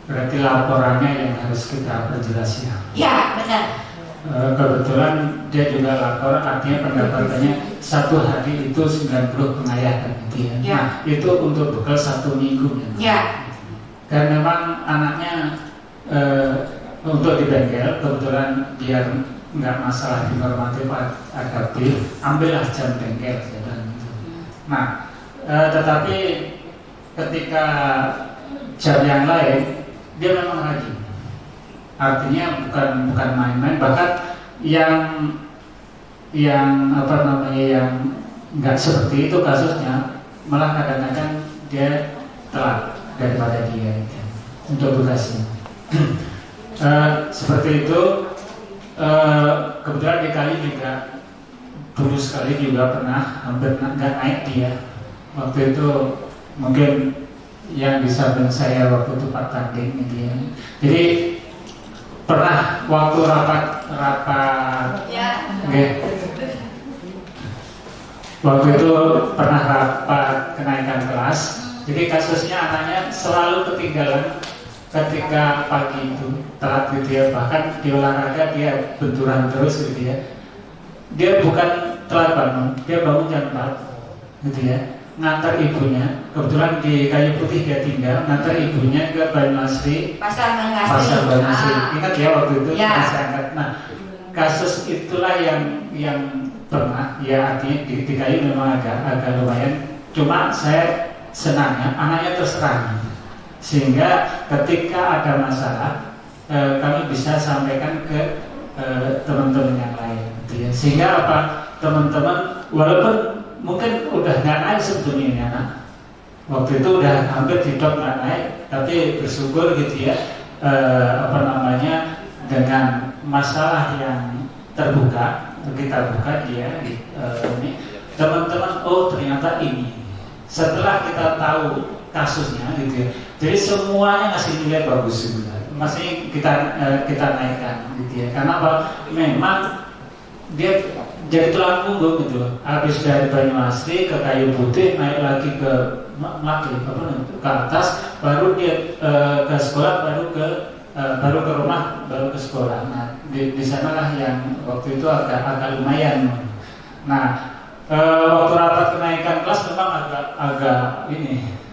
K: berarti laporannya yang harus kita perjelas ya.
C: Ya, benar.
K: Kebetulan dia juga lapor, artinya pendapatannya satu hari itu 90 pengayahan gitu ya.
C: Ya.
K: Nah, itu untuk bekal 1 minggu
C: ya.
K: Dan memang anaknya untuk di bengkel, kebetulan biar nggak masalah di normatif adaptif, ambillah jam bengkel ya, dan gitu. Nah, tetapi ketika jam yang lain dia memang rajin. Artinya bukan main-main, bahkan yang apa namanya yang nggak seperti itu kasusnya malah kadang-kadang dia telat daripada dia itu, untuk tugasnya. Seperti itu. Kebetulan DKI juga dulu sekali juga pernah hampir nggak naik dia. Waktu itu mungkin yang di samping saya waktu itu Pak Tanding gitu ya. Jadi pernah waktu rapat
C: ya.
K: Okay. Waktu itu pernah rapat kenaikan kelas. Jadi kasusnya anaknya selalu ketinggalan ketika pagi itu telat gitu ya, bahkan di olahraga dia benturan terus gitu ya. Dia bukan telat bangun, dia bangun jam 4 gitu ya, ngantar ibunya. Kebetulan di Kayu Putih dia tinggal, ngantar ibunya ke Banyuasri, Pasar Banyuasri. Ingat ya waktu itu
C: ya.
K: Nah, kasus itulah yang pernah ya, artinya di Kayu memang agak lumayan. Cuma saya senangnya anaknya terserah, sehingga ketika ada masalah kami bisa sampaikan ke teman-teman yang lain gitu ya. Sehingga apa, teman-teman walaupun mungkin udah nggak naik sebetulnya ini anak, waktu itu udah hampir tidak nggak naik, tapi bersyukur gitu ya, apa namanya, dengan masalah yang terbuka kita buka dia ini, teman-teman oh ternyata ini, setelah kita tahu kasusnya gitu ya. Jadi semuanya ngasih nilai bagus gitu. Masih kita naikkan gitu ya. Karena apa? Memang dia jadi tulang punggung gitu. Habis dari Banyuasri ke Kayu Putih, naik lagi ke ke atas, baru dia ke sekolah, baru ke rumah, baru ke sekolah. Nah, di sanalah yang waktu itu agak lumayan. Nah, waktu rapat kenaikan kelas memang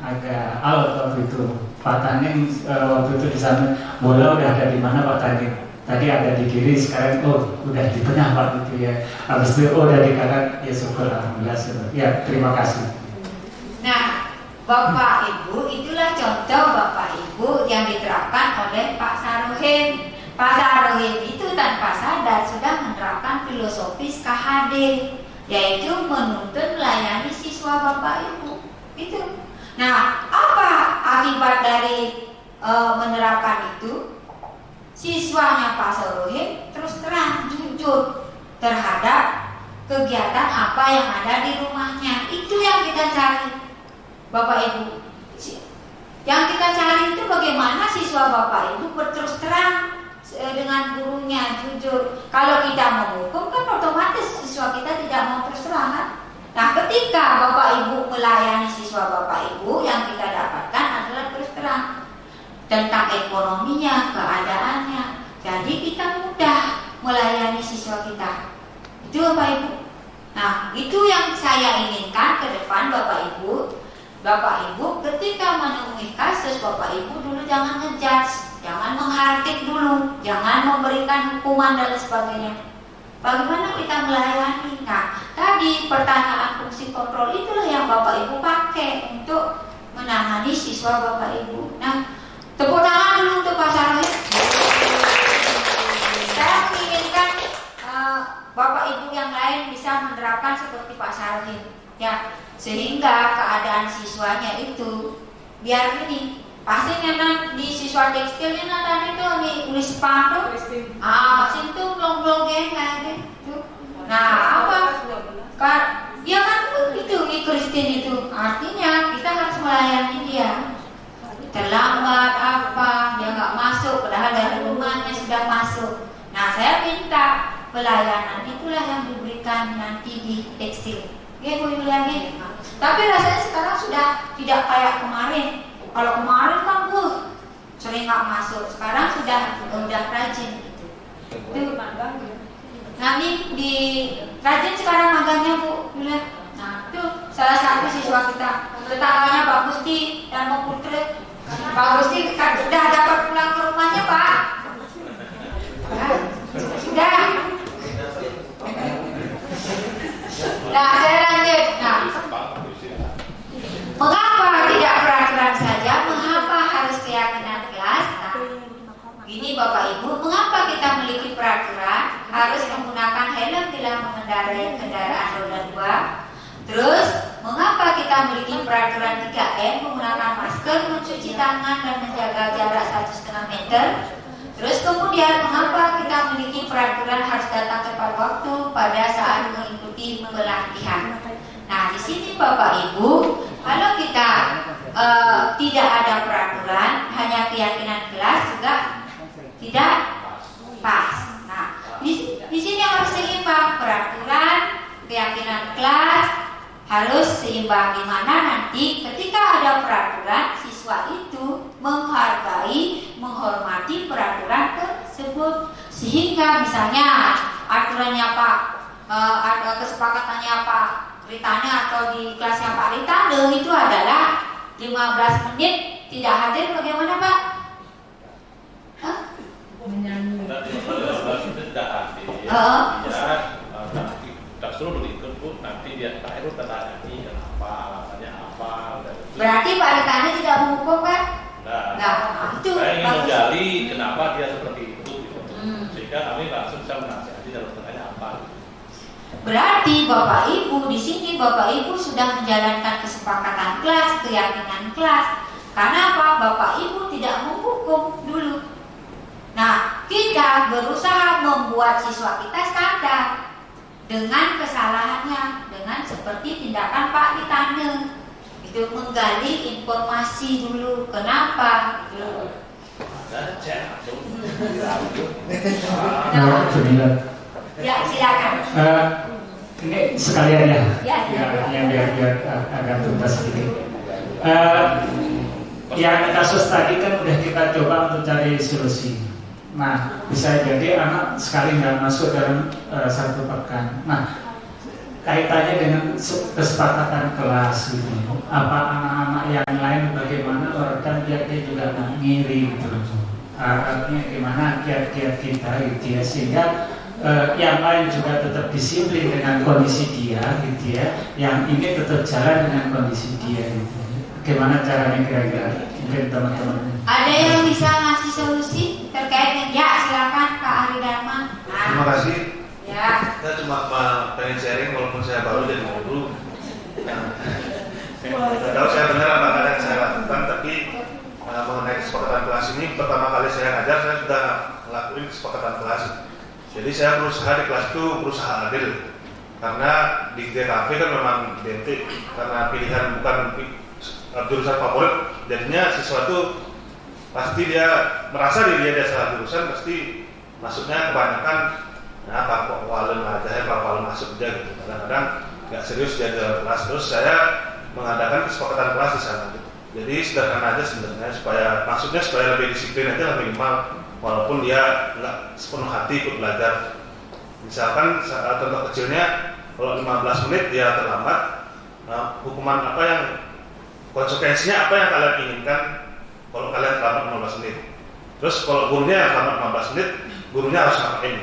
K: agak alot waktu itu. Pak Taning waktu itu di sana, bola udah ada di mana Pak Taning? Tadi ada di kiri, sekarang udah di tengah Pak gitu ya. Habis itu udah di kanan, ya syukur alhamdulillah. Ya terima kasih.
C: Nah, Bapak Ibu, itulah contoh Bapak Ibu yang diterapkan oleh Pak Sarohim. Pak Sarohim itu tanpa sadar sudah menerapkan filosofis KHD, yaitu menuntun melayani siswa Bapak Ibu. Itu. Nah, apa akibat dari menerapkan itu? Siswanya Pak Sarohim terus terang jujur terhadap kegiatan apa yang ada di rumahnya. Itu yang kita cari, Bapak Ibu. Yang kita cari itu bagaimana siswa Bapak Ibu berterus terang dengan gurunya, jujur. Kalau kita menghukum kan otomatis siswa kita tidak mau terus terang kan? Nah, ketika Bapak Ibu melayani siswa Bapak Ibu, yang kita dapatkan adalah terus terang tentang ekonominya, keadaannya. Jadi kita mudah melayani siswa kita. Itu Bapak Ibu. Nah, itu yang saya inginkan ke depan Bapak Ibu. Bapak Ibu ketika menemui kasus, Bapak Ibu dulu jangan ngejudge, jangan menghardik dulu, jangan memberikan hukuman dan sebagainya. Bagaimana kita melayani? Nah, tadi pertanyaan fungsi kontrol itulah yang Bapak Ibu pakai untuk menangani siswa Bapak Ibu. Nah, tepuk tangan dulu untuk Pak Sarohim. Saya menginginkan Bapak Ibu yang lain bisa menerapkan seperti Pak Sarohim, ya, sehingga keadaan siswanya itu biar ini. Pasti memang di siswa tekstilnya nanti itu nulis sepatu, mesin tuh blong-blong kayak gitu. Nah, apa? Ya kan itu Christine itu artinya kita harus melayani dia. Terlambat apa? Dia nggak masuk, padahal dari rumahnya sudah masuk. Nah, saya minta pelayanan itulah yang diberikan nanti di tekstil. Ya, Bu Yuliani. Tapi rasanya sekarang sudah tidak kayak kemarin. Kalau kemarin kan sering nggak masuk. Sekarang sudah rajin gitu. Itu magang. Nah ini di rajin sekarang magangnya Bu. Nah itu salah satu siswa kita. Tetangganya Pak Gusti dan Pak Putri. Pak Gusti sudah dapat pulang ke rumahnya Pak. Sudah. Nah saya lanjut. Nah, mengapa tidak peraturan saja? Mengapa harus keyakinan kelas? Nah, gini Bapak Ibu, mengapa kita memiliki peraturan harus menggunakan helm bila mengendarai kendaraan roda 2? Terus, mengapa kita memiliki peraturan 3M menggunakan masker, mencuci tangan dan menjaga jarak 1,5 meter? Terus kemudian, mengapa kita memiliki peraturan harus datang tepat waktu pada saat mengikuti pelatihan? Nah, di sini Bapak Ibu, kalau kita tidak ada peraturan, hanya keyakinan kelas juga tidak pas. Nah, di sini harus seimbang peraturan, keyakinan kelas harus seimbang, di mana nanti ketika ada peraturan siswa itu menghormati peraturan tersebut, sehingga misalnya aturannya Pak ada kesepakatannya Pak Ritane atau di kelasnya Pak Ritane itu adalah 15 menit tidak hadir, bagaimana Pak?
L: Menyanyi.
G: Tidak hadir. Kita suruh ikut Bu, nanti dia itu tanya kenapa, alasannya apa.
C: Berarti Pak Ritane tidak menghukum kan?
G: Nah,
C: itu
G: saya ingin menggali kenapa dia seperti itu, gitu. Sehingga kami langsung bisa menasihati dalam tanya apa.
C: Berarti Bapak Ibu di sini Bapak Ibu sudah menjalankan kesepakatan kelas, keyakinan kelas. Karena apa? Bapak Ibu tidak menghukum dulu. Nah, kita berusaha membuat siswa kita sadar dengan kesalahannya, dengan seperti tindakan Pak Ritane. Itu menggali informasi dulu, kenapa? Gitu. Ya, silakan.
K: Ini sekalian
C: ya,
K: biar agak tuntas sedikit. Yang kasus tadi kan udah kita coba untuk cari solusi. Nah, bisa jadi anak sekali nggak masuk dalam 1 pekan. Nah, kaitannya dengan kesepakatan kelas gitu. Apa anak-anak yang lain bagaimana orang dia juga nggak ngiri gitu. Artinya gimana kiat-kiat kita gitu ya, sehingga yang lain juga tetap disiplin dengan kondisi dia gitu ya, yang ini tetap jalan dengan kondisi dia gitu. Bagaimana caranya kira-kira mungkin teman-teman?
C: Ada yang bisa ngasih solusi terkait dengan ya, silakan Kak Ari Dharma.
M: Terima kasih.
C: Ya.
M: Saya cuma pengen sharing walaupun saya baru jadi guru. Tidak tahu saya benar apa yang saya lakukan, tapi mengenai kesepakatan kelas ini pertama kali saya ngajar saya sudah ngelakuin kesepakatan kelas. Jadi saya berusaha di kelas itu berusaha adil, karena di DKV kan memang identik karena pilihan bukan jurusan favorit, jadinya siswa itu pasti dia merasa dia salah jurusan, pasti masuknya kebanyakan nah Pak Walen aja ya, Pak Walen masuk aja gitu. Kadang-kadang nggak serius dia dalam kelas. Terus saya mengadakan kesepakatan kelas di sana gitu. Jadi sederhana aja sebenarnya, supaya lebih disiplin aja, lebih minimal, walaupun dia nggak sepenuh hati ikut belajar. Misalkan contoh kecilnya, kalau 15 menit dia terlambat, hukuman apa yang konsekuensinya apa yang kalian inginkan kalau kalian terlambat 15 menit. Terus kalau gurunya terlambat 15 menit, gurunya harus ngapain?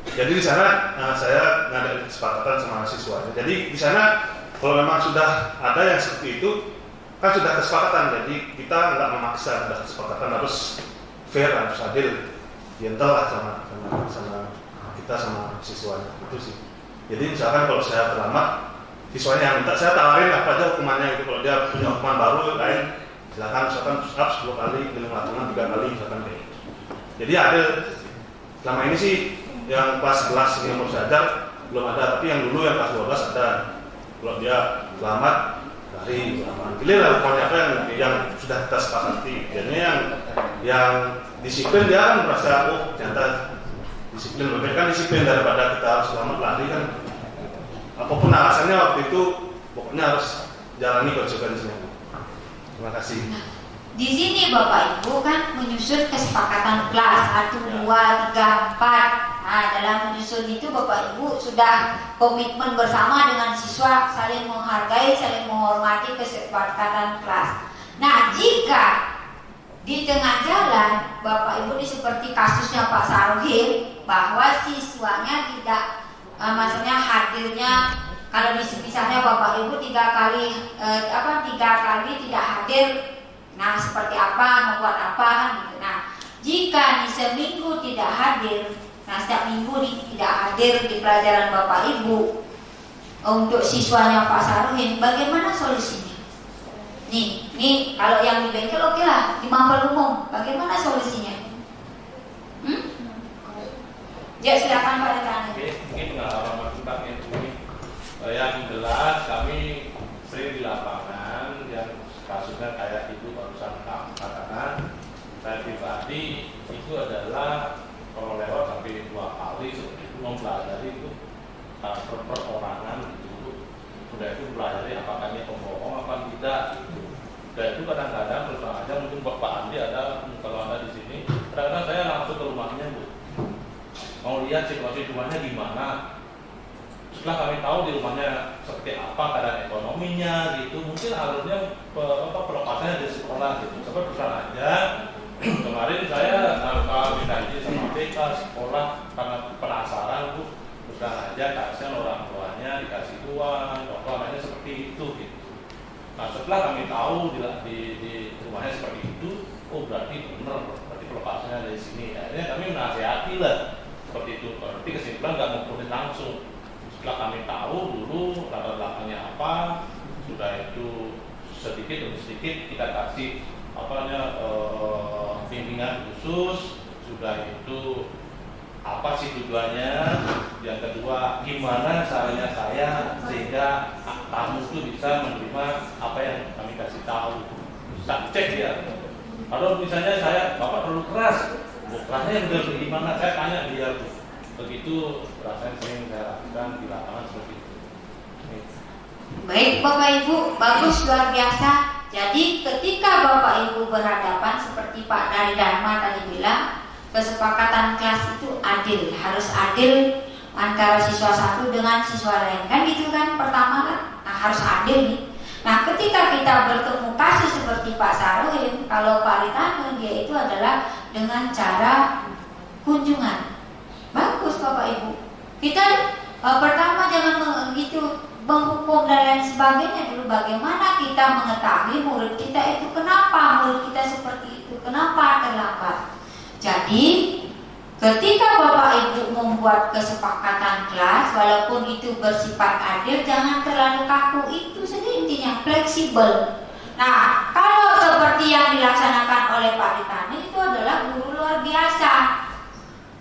M: Jadi di sana saya ngadain kesepakatan sama siswa. Jadi di sana kalau memang sudah ada yang seperti itu, kan sudah kesepakatan. Jadi kita nggak memaksa, sudah kesepakatan harus fair, harus adil, gentle lah sama kita sama siswanya. Itu sih. Jadi misalkan kalau saya terlambat, siswanya yang minta, saya tawarin apa aja hukumannya itu. Kalau dia punya hukuman baru lain, silakan misalkan push up 10 kali, geleng latungan 3 kali misalkan kayak gitu. Jadi adil. Selama ini sih yang kelas yang mau belajar belum ada, tapi yang dulu yang kelas 12 ada. Kalau dia selamat dari pilih lah hukumannya apa yang sudah kita sepakati. Jadi yang disiplin dia kan merasa ternyata disiplin, lebih kan disiplin daripada kita harus selamat lari kan. Apapun alasannya waktu itu pokoknya harus jalani konsekuensinya. Terima kasih.
C: di sini Bapak Ibu kan menyusun kesepakatan kelas 1, 2, 3, 4. Nah, dalam menyusun itu Bapak Ibu sudah komitmen bersama dengan siswa saling menghargai, saling menghormati kesepakatan kelas. Nah, jika di tengah jalan Bapak Ibu ini seperti kasusnya Pak Saruhim, bahwa siswanya tidak maksudnya hadirnya, kalau misalnya Bapak Ibu 3 kali tidak hadir, nah seperti apa, membuat apa kan gitu. Nah, jika nih seminggu tidak hadir, nah setiap minggu nih tidak hadir di pelajaran Bapak Ibu untuk siswanya Pak Saruhin, bagaimana solusinya? Nih kalau yang di bengkel oke lah, di mampal umum, bagaimana solusinya? Ya silakan Pak Detani.
G: Oke, mungkin pengalaman tentang ini yang jelas kami sering di lapangan yang kasusnya kayak itu barusan katakan, saya pribadi itu adalah kalau lewat sampai 2 kali seperti itu mempelajari itu perorangan gitu, udah itu pelajari apakah dia pembohong apa tidak gitu. Dan itu kadang-kadang terus aja mungkin Pak Andi ada, kalau ada di sini kadang-kadang saya langsung ke rumahnya Bu, mau lihat situasi rumahnya gimana. Setelah kami tahu di rumahnya seperti apa keadaan ekonominya gitu, mungkin harusnya pelepasannya dari sekolah gitu. Seperti perusahaan aja kemarin saya tanpa minta izin sama BK sekolah karena penasaran Bu, perusahaan aja kasih orang tuanya dikasih uang, namanya seperti itu gitu. Nah setelah kami tahu di rumahnya seperti itu, oh berarti benar, berarti pelepasannya dari sini. Akhirnya kami menasihati lah seperti itu. Berarti kesimpulan nggak mau langsung. Setelah kami tahu dulu latar belakangnya apa, sudah itu sedikit demi sedikit kita kasih bimbingan khusus, sudah itu apa sih tujuannya, yang kedua gimana caranya saya sehingga tamu itu bisa menerima apa yang kami kasih tahu. Kita cek ya, kalau misalnya saya bapak terlalu keras, kerasnya yang udah bagaimana, saya tanya dia tuh. Begitu rasanya sering saya lakukan di lapangan seperti itu.
C: Baik Bapak Ibu, bagus, luar biasa. Jadi ketika Bapak Ibu berhadapan seperti Pak Dari Dharma tadi bilang, kesepakatan kelas itu adil, harus adil antara siswa satu dengan siswa lain, kan gitu kan, pertama kan, nah, harus adil nih. Nah ketika kita bertemu kasus seperti Pak Saruhin, kalau Pak Ritano dia itu adalah dengan cara kunjungan. Bagus Bapak Ibu, kita pertama jangan menghukum dan lain sebagainya dulu. Bagaimana kita mengetahui murid kita itu kenapa murid kita seperti itu, kenapa terlambat. Jadi ketika Bapak Ibu membuat kesepakatan kelas, walaupun itu bersifat adil, jangan terlalu kaku, itu saja intinya, fleksibel. Nah kalau seperti yang dilaksanakan oleh Pak Ritano itu adalah guru luar biasa.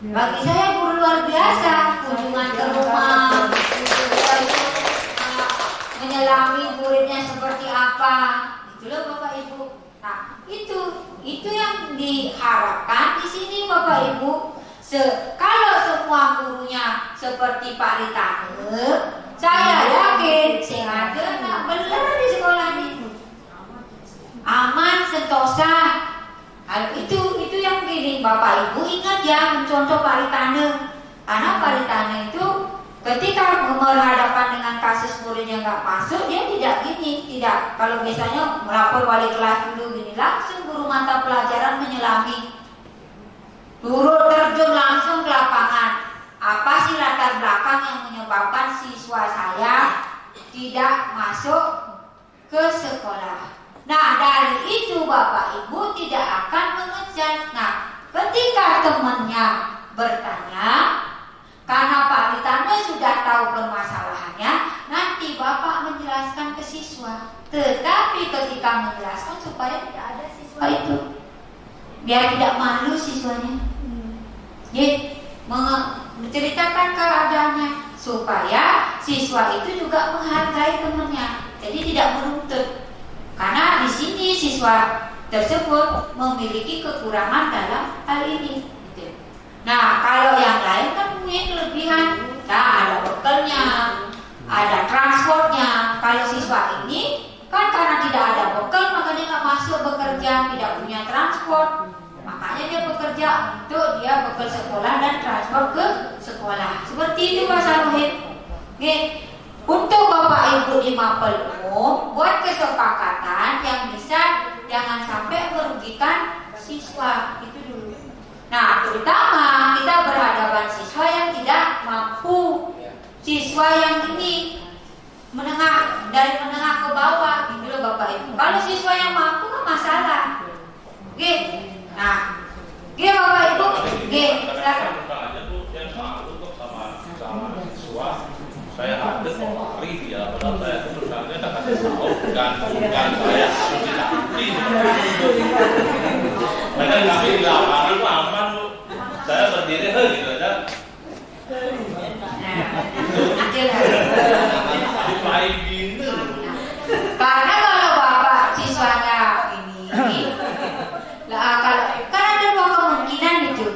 C: Bagi saya guru luar biasa, kunjungan ke rumah, menyelami muridnya seperti apa, gitu loh Bapak Ibu. Nah, itu yang diharapkan di sini Bapak Ibu. Kalau semua gurunya seperti Pak Ritano, saya yakin sengaja nak benar di sekolah ini aman, sentosa. Itu yang gini Bapak Ibu, ingat ya mencontoh Pak Ritano. Karena Pak Ritano itu ketika berhadapan dengan kasus muridnya nggak masuk, dia tidak kalau misalnya melapor wali kelas dulu gini, langsung guru mata pelajaran menyelami, turun terjun langsung ke lapangan. Apa sih latar belakang yang menyebabkan siswa saya tidak masuk ke sekolah? Nah dari itu Bapak Ibu tidak akan mengejar. Nah ketika temannya bertanya, karena Pak Ritano sudah tahu permasalahannya, nanti Bapak menjelaskan ke siswa. Tetapi ketika menjelaskan supaya tidak ada siswa itu, biar tidak malu siswanya, menceritakan keadaannya supaya siswa itu juga menghargai temannya. Jadi tidak menuntut. Karena di sini siswa tersebut memiliki kekurangan dalam hal ini. Nah, kalau yang lain kan punya kelebihan. Nah, ada bekalnya, ada transportnya. Kalau siswa ini kan karena tidak ada bekal makanya nggak masuk bekerja. bekerja, tidak punya transport, makanya dia bekerja untuk dia bekal sekolah dan transport ke sekolah. Seperti itu Mas Rohim. Oke. Untuk Bapak Ibu di mapel umum, buat kesepakatan yang bisa jangan sampai merugikan siswa. Itu dulu. Nah, terutama kita berhadapan siswa yang tidak mampu, siswa yang ini menengah, dari menengah ke bawah, gitu loh Bapak Ibu. Kalau siswa yang mampu kan masalah. Oke. Nah, oke Bapak Ibu, oke, silakan.
G: Saya ada hari dia, padahal saya sebenarnya tak kasih tahu, bukan saya harus ditakti. Karena kami di lapangan itu aman, saya berdiri gitu aja. Dipakai gini.
C: Karena kalau Bapak siswanya ini, kalau kan ada dua kemungkinan itu.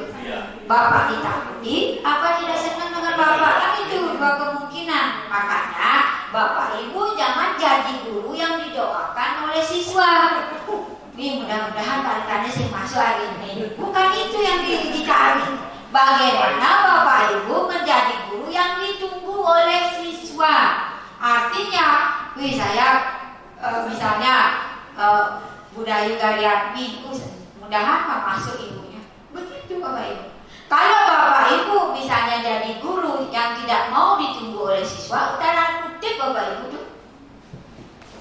C: Bapak ditakuti, apa tidak senang dengan Bapak, kan itu dua kemungkinan. Makanya Bapak Ibu jangan jadi guru yang didoakan oleh siswa. Ini mudah-mudahan tarikannya saya masuk hari ini. Bukan itu yang dicari. Bagaimana Bapak Ibu menjadi guru yang ditunggu oleh siswa. Artinya, saya misalnya Budaya Garyatmi, mudahan masuk ibunya. Begitu Bapak Ibu. Kalau Bapak Ibu misalnya jadi guru yang tidak mau ditunggu oleh siswa, tanda kutip Bapak Ibu tuh,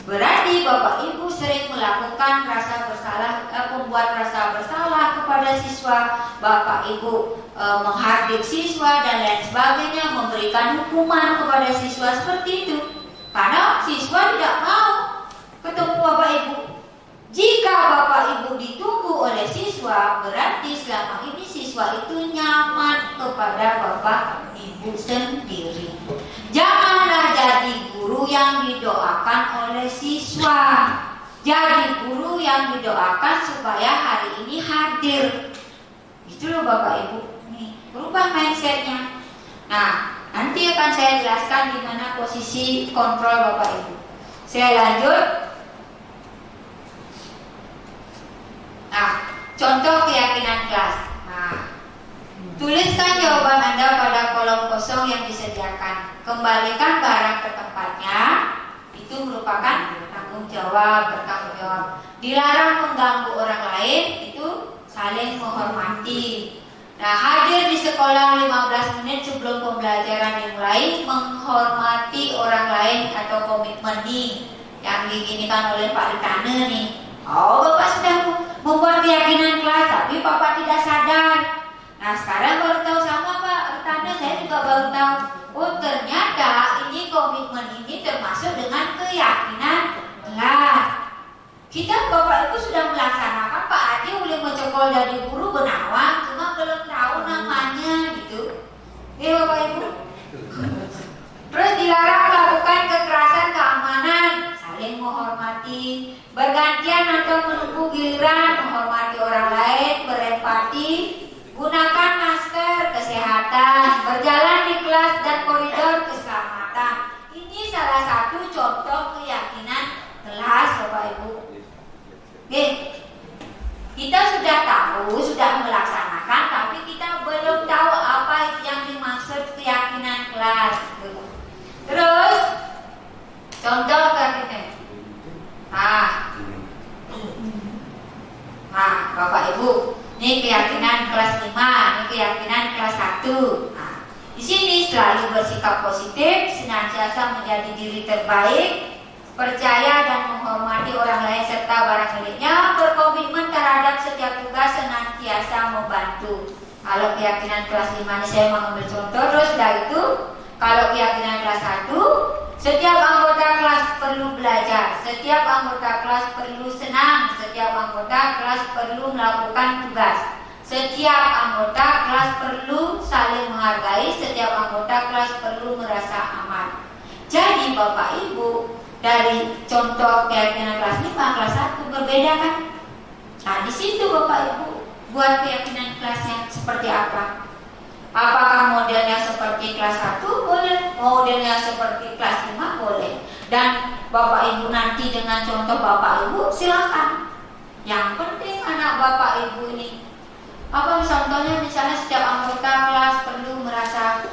C: berarti Bapak Ibu sering melakukan rasa bersalah, membuat rasa bersalah kepada siswa. Bapak Ibu menghardik siswa dan lain sebagainya, memberikan hukuman kepada siswa seperti itu. Karena siswa tidak mau ketemu Bapak Ibu. Jika Bapak Ibu ditunggu oleh siswa, berarti selama ini siswa itu nyaman kepada Bapak Ibu sendiri. Janganlah jadi guru yang didoakan oleh siswa. Jadi guru yang didoakan supaya hari ini hadir. Itu loh Bapak Ibu. Nih, berubah mindsetnya. Nah, nanti akan saya jelaskan di mana posisi kontrol Bapak Ibu. Saya lanjut. Nah, contoh keyakinan kelas. Nah, tuliskan jawaban Anda pada kolom kosong yang disediakan. Kembalikan barang ke tempatnya. Itu merupakan tanggung jawab, bertanggung jawab. Dilarang mengganggu orang lain, itu saling menghormati. Nah, hadir di sekolah 15 menit sebelum pembelajaran dimulai, menghormati orang lain atau komitmen nih yang diginikan oleh Pak Ritane nih. Oh, Bapak sudah membuat keyakinan kelas, tapi Bapak tidak sadar. Nah, sekarang baru tahu sama Pak Ritane, saya juga baru tahu. Oh, ternyata ini komitmen ini termasuk dengan keyakinan kelas. Kita Bapak Ibu sudah melaksanakan, Pak Adi boleh mencokol jadi guru Benawang, cuma belum tahu namanya gitu. Bapak Ibu. Terus dilarang melakukan kekerasan keamanan, saling menghormati, bergantian atau menunggu giliran, menghormati orang lain, berempati, gunakan masker, kesehatan, berjalan di kelas dan koridor keselamatan. Ini salah satu contoh keyakinan kelas Bapak Ibu. Oke, kita sudah tahu, sudah melaksanakan, tapi kita belum tahu apa yang dimaksud keyakinan kelas. Terus, contoh keyakinan. Nah, Bapak Ibu, ini keyakinan kelas 5, ini keyakinan kelas 1. Nah, di sini selalu bersikap positif, senantiasa menjadi diri terbaik, percaya dan menghormati orang lain serta barang miliknya, berkomitmen terhadap setiap tugas, senantiasa membantu. Kalau keyakinan kelas 5 ini saya mengambil contoh. Terus dari itu, kalau keyakinan kelas 1, setiap anggota kelas perlu belajar, setiap anggota kelas perlu senang, setiap anggota kelas perlu melakukan tugas, setiap anggota kelas perlu saling menghargai, setiap anggota kelas perlu merasa aman. Jadi Bapak Ibu, dari contoh keyakinan kelas 5, kelas 1 berbeda kan? Nah, di situ Bapak Ibu buat keyakinan kelas yang seperti apa? Apakah modelnya seperti kelas 1? Boleh. Modelnya seperti kelas 5? Boleh. Dan Bapak Ibu nanti dengan contoh Bapak Ibu silakan. Yang penting anak bapak ibu ini, apa contohnya misalnya setiap anggota kelas perlu merasa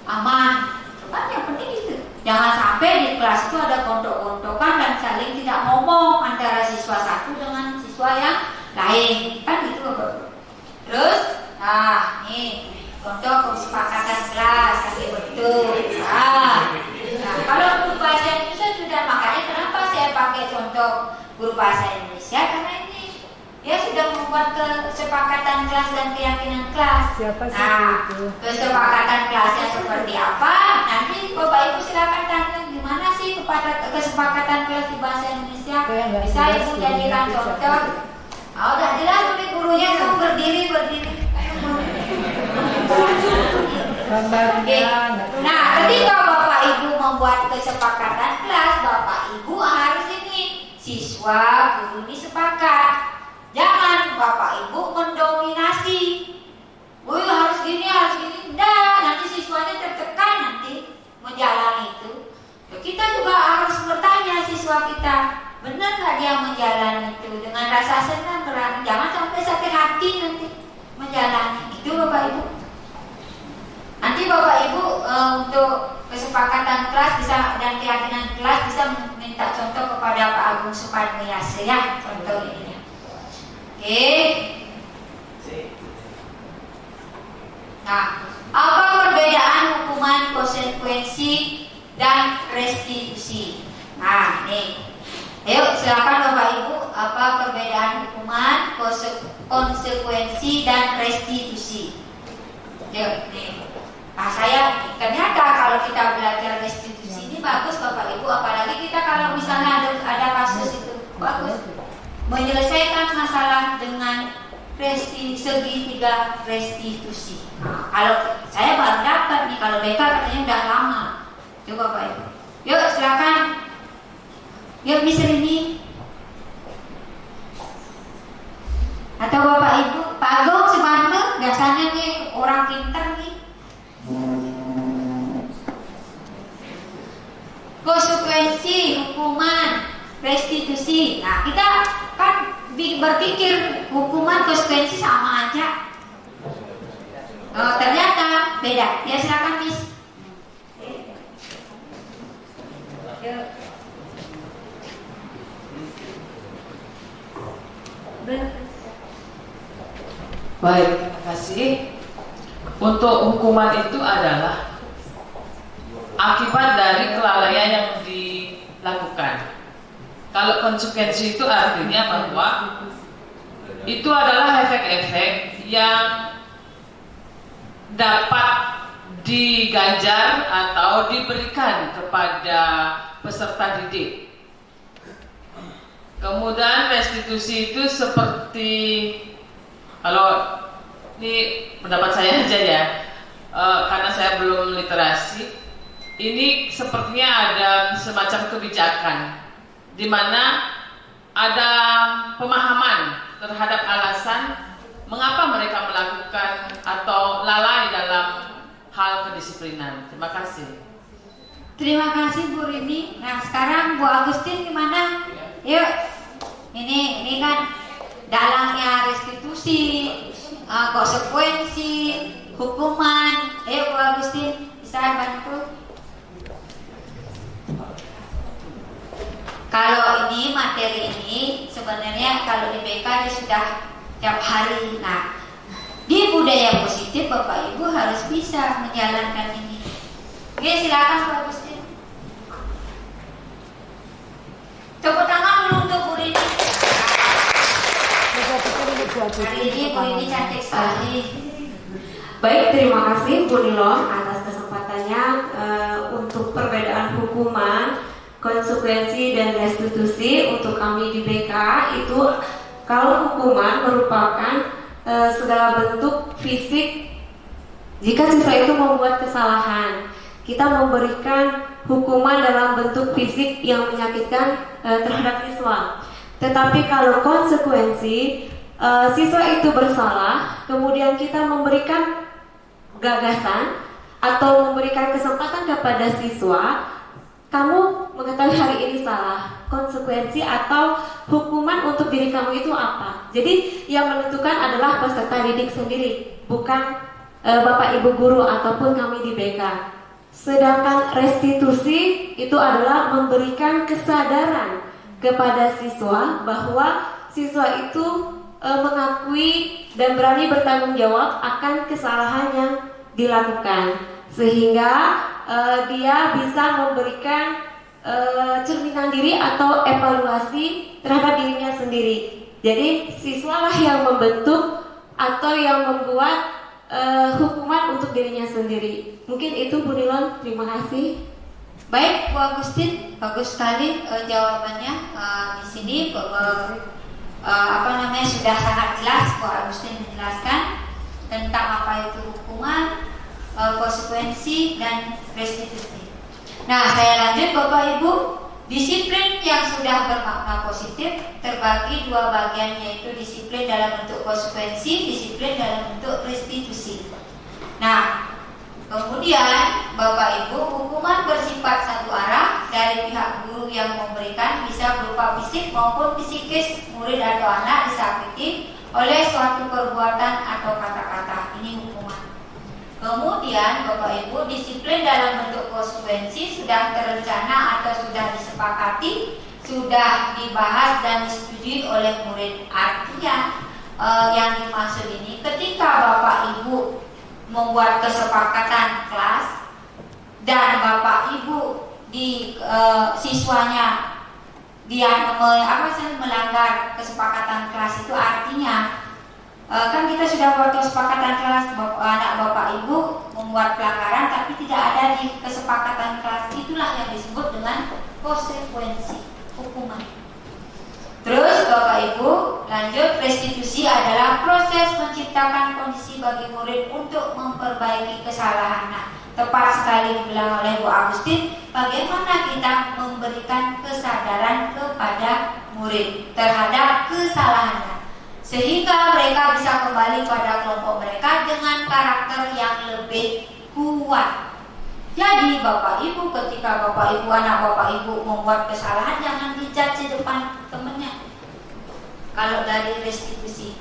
C: aman, kan yang penting itu. Jangan sampai di kelas itu ada kontok-kontokan dan saling tidak ngomong antara siswa satu dengan siswa yang lain, kan gitu Bapak. Terus, nah nih contoh kesepakatan kelas, kasih betul. Nah, kalau guru bahasa Indonesia sudah, makanya kenapa saya pakai contoh guru bahasa Indonesia, karena ini dia sudah membuat kesepakatan kelas dan keyakinan kelas.
L: Siapa sih itu?
C: Kesepakatan kelasnya seperti apa? Nanti Bapak Ibu silakan tanya gimana sih kepada kesepakatan kelas di bahasa Indonesia. Bisa Ibu jadikan contoh. Oh, udah jelas nih gurunya tuh berdiri. Oke. Nah, ketika Bapak Ibu membuat kesepakatan kelas, Bapak Ibu harus ini siswa guru ini sepakat. Jangan Bapak Ibu mendominasi. Wih harus gini. Enggak, nanti siswanya tertekan nanti menjalani itu. Kita juga harus bertanya siswa kita, benar nggak dia menjalani itu dengan rasa senang, jangan sampai sakit hati nanti menjalani itu Bapak Ibu. Nanti Bapak Ibu untuk kesepakatan kelas bisa dan keyakinan kelas bisa minta contoh kepada Pak Agung Suparmiasa ya, contoh ini. Oke. Nah, apa perbedaan hukuman konsekuensi dan restitusi? Nah, nih. Ayo silakan Bapak Ibu, apa perbedaan hukuman konsekuensi dan restitusi? Yuk, nih. Nah, saya ternyata kalau kita belajar restitusi ini bagus Bapak Ibu, apalagi kita kalau misalnya ada kasus itu bagus. Menyelesaikan masalah dengan segitiga restitusi. Nah, kalau saya baru dapat nih, kalau BK katanya udah lama. Coba Bapak Ibu. Yuk silakan. Yuk Miss Rini. Atau Bapak Ibu, Pak Agung Suparno, biasanya nih orang pintar nih. Konsekuensi, hukuman, restitusi. Nah, kita kan berpikir hukuman konsekuensi sama aja. Oh, ternyata beda. Ya silakan Miss.
N: Baik, terima kasih. Untuk hukuman itu adalah akibat dari kelalaian yang dilakukan. Kalau konsekuensi itu artinya bahwa itu adalah efek-efek yang dapat diganjar atau diberikan kepada peserta didik. Kemudian restitusi itu seperti, kalau ini pendapat saya aja ya, karena saya belum literasi, ini sepertinya ada semacam kebijakan di mana ada pemahaman terhadap alasan mengapa mereka melakukan atau lalai dalam hal kedisiplinan. Terima kasih.
C: Terima kasih Bu Rini. Nah sekarang Bu Agustin gimana? Yuk, ini kan dalangnya restitusi, konsekuensi, hukuman. Ayo Bu Agustin, bisa bantu? Kalau ini materi ini sebenarnya kalau di BK dia sudah tiap hari. Nah, di budaya positif Bapak Ibu harus bisa menjalankan ini. Oke, silakan Bu Agustin. Tepuk tangan dulu untuk Bu Rini. Hari ini Bu Rini cantik sekali.
O: Baik, terima kasih Bu Nilon atas kesempatannya untuk perbedaan hukuman, konsekuensi dan restitusi. Untuk kami di BK itu, kalau hukuman merupakan segala bentuk fisik jika siswa itu membuat kesalahan, kita memberikan hukuman dalam bentuk fisik yang menyakitkan terhadap siswa. Tetapi kalau konsekuensi, siswa itu bersalah, kemudian kita memberikan gagasan atau memberikan kesempatan kepada siswa, kamu mengetahui hari ini salah, konsekuensi atau hukuman untuk diri kamu itu apa. Jadi yang menentukan adalah peserta didik sendiri, bukan Bapak Ibu guru ataupun kami di BK. Sedangkan restitusi itu adalah memberikan kesadaran kepada siswa bahwa siswa itu mengakui dan berani bertanggung jawab akan kesalahan yang dilakukan, sehingga dia bisa memberikan cerminan diri atau evaluasi terhadap dirinya sendiri. Jadi siswalah yang membentuk atau yang membuat hukuman untuk dirinya sendiri. Mungkin itu Bu Nilon, terima kasih.
C: Baik, Bu Agustin, bagus sekali jawabannya di sini. Sudah sangat jelas Bu Agustin menjelaskan tentang apa itu hukuman, konsekuensi dan restitusi. Nah, saya lanjut Bapak Ibu. Disiplin yang sudah bermakna positif terbagi dua bagian, yaitu disiplin dalam bentuk konsekuensi, disiplin dalam bentuk restitusi. Nah, kemudian Bapak Ibu, hukuman bersifat satu arah dari pihak guru yang memberikan, bisa berupa fisik maupun psikis murid atau anak disakiti oleh suatu perbuatan atau kata-kata. Ini hukuman. Kemudian Bapak Ibu, disiplin dalam bentuk konsekuensi sudah terencana atau sudah disepakati, sudah dibahas dan disetujui oleh murid. Artinya yang dimaksud ini ketika Bapak Ibu membuat kesepakatan kelas dan Bapak Ibu di siswanya dia melanggar kesepakatan kelas, itu artinya kan kita sudah buat kesepakatan kelas, anak Bapak Ibu membuat pelanggaran tapi tidak ada di kesepakatan kelas, itulah yang disebut dengan konsekuensi hukuman. Terus Bapak Ibu lanjut, restitusi adalah proses menciptakan kondisi bagi murid untuk memperbaiki kesalahan. Nah, tepat sekali dibilang oleh Bu Agustin, bagaimana kita memberikan kesadaran kepada murid terhadap kesalahannya, sehingga mereka bisa kembali pada kelompok mereka dengan karakter yang lebih kuat. Jadi Bapak Ibu, ketika Bapak Ibu, anak Bapak Ibu membuat kesalahan, jangan dijudge di depan temennya. Kalau dari restitusi,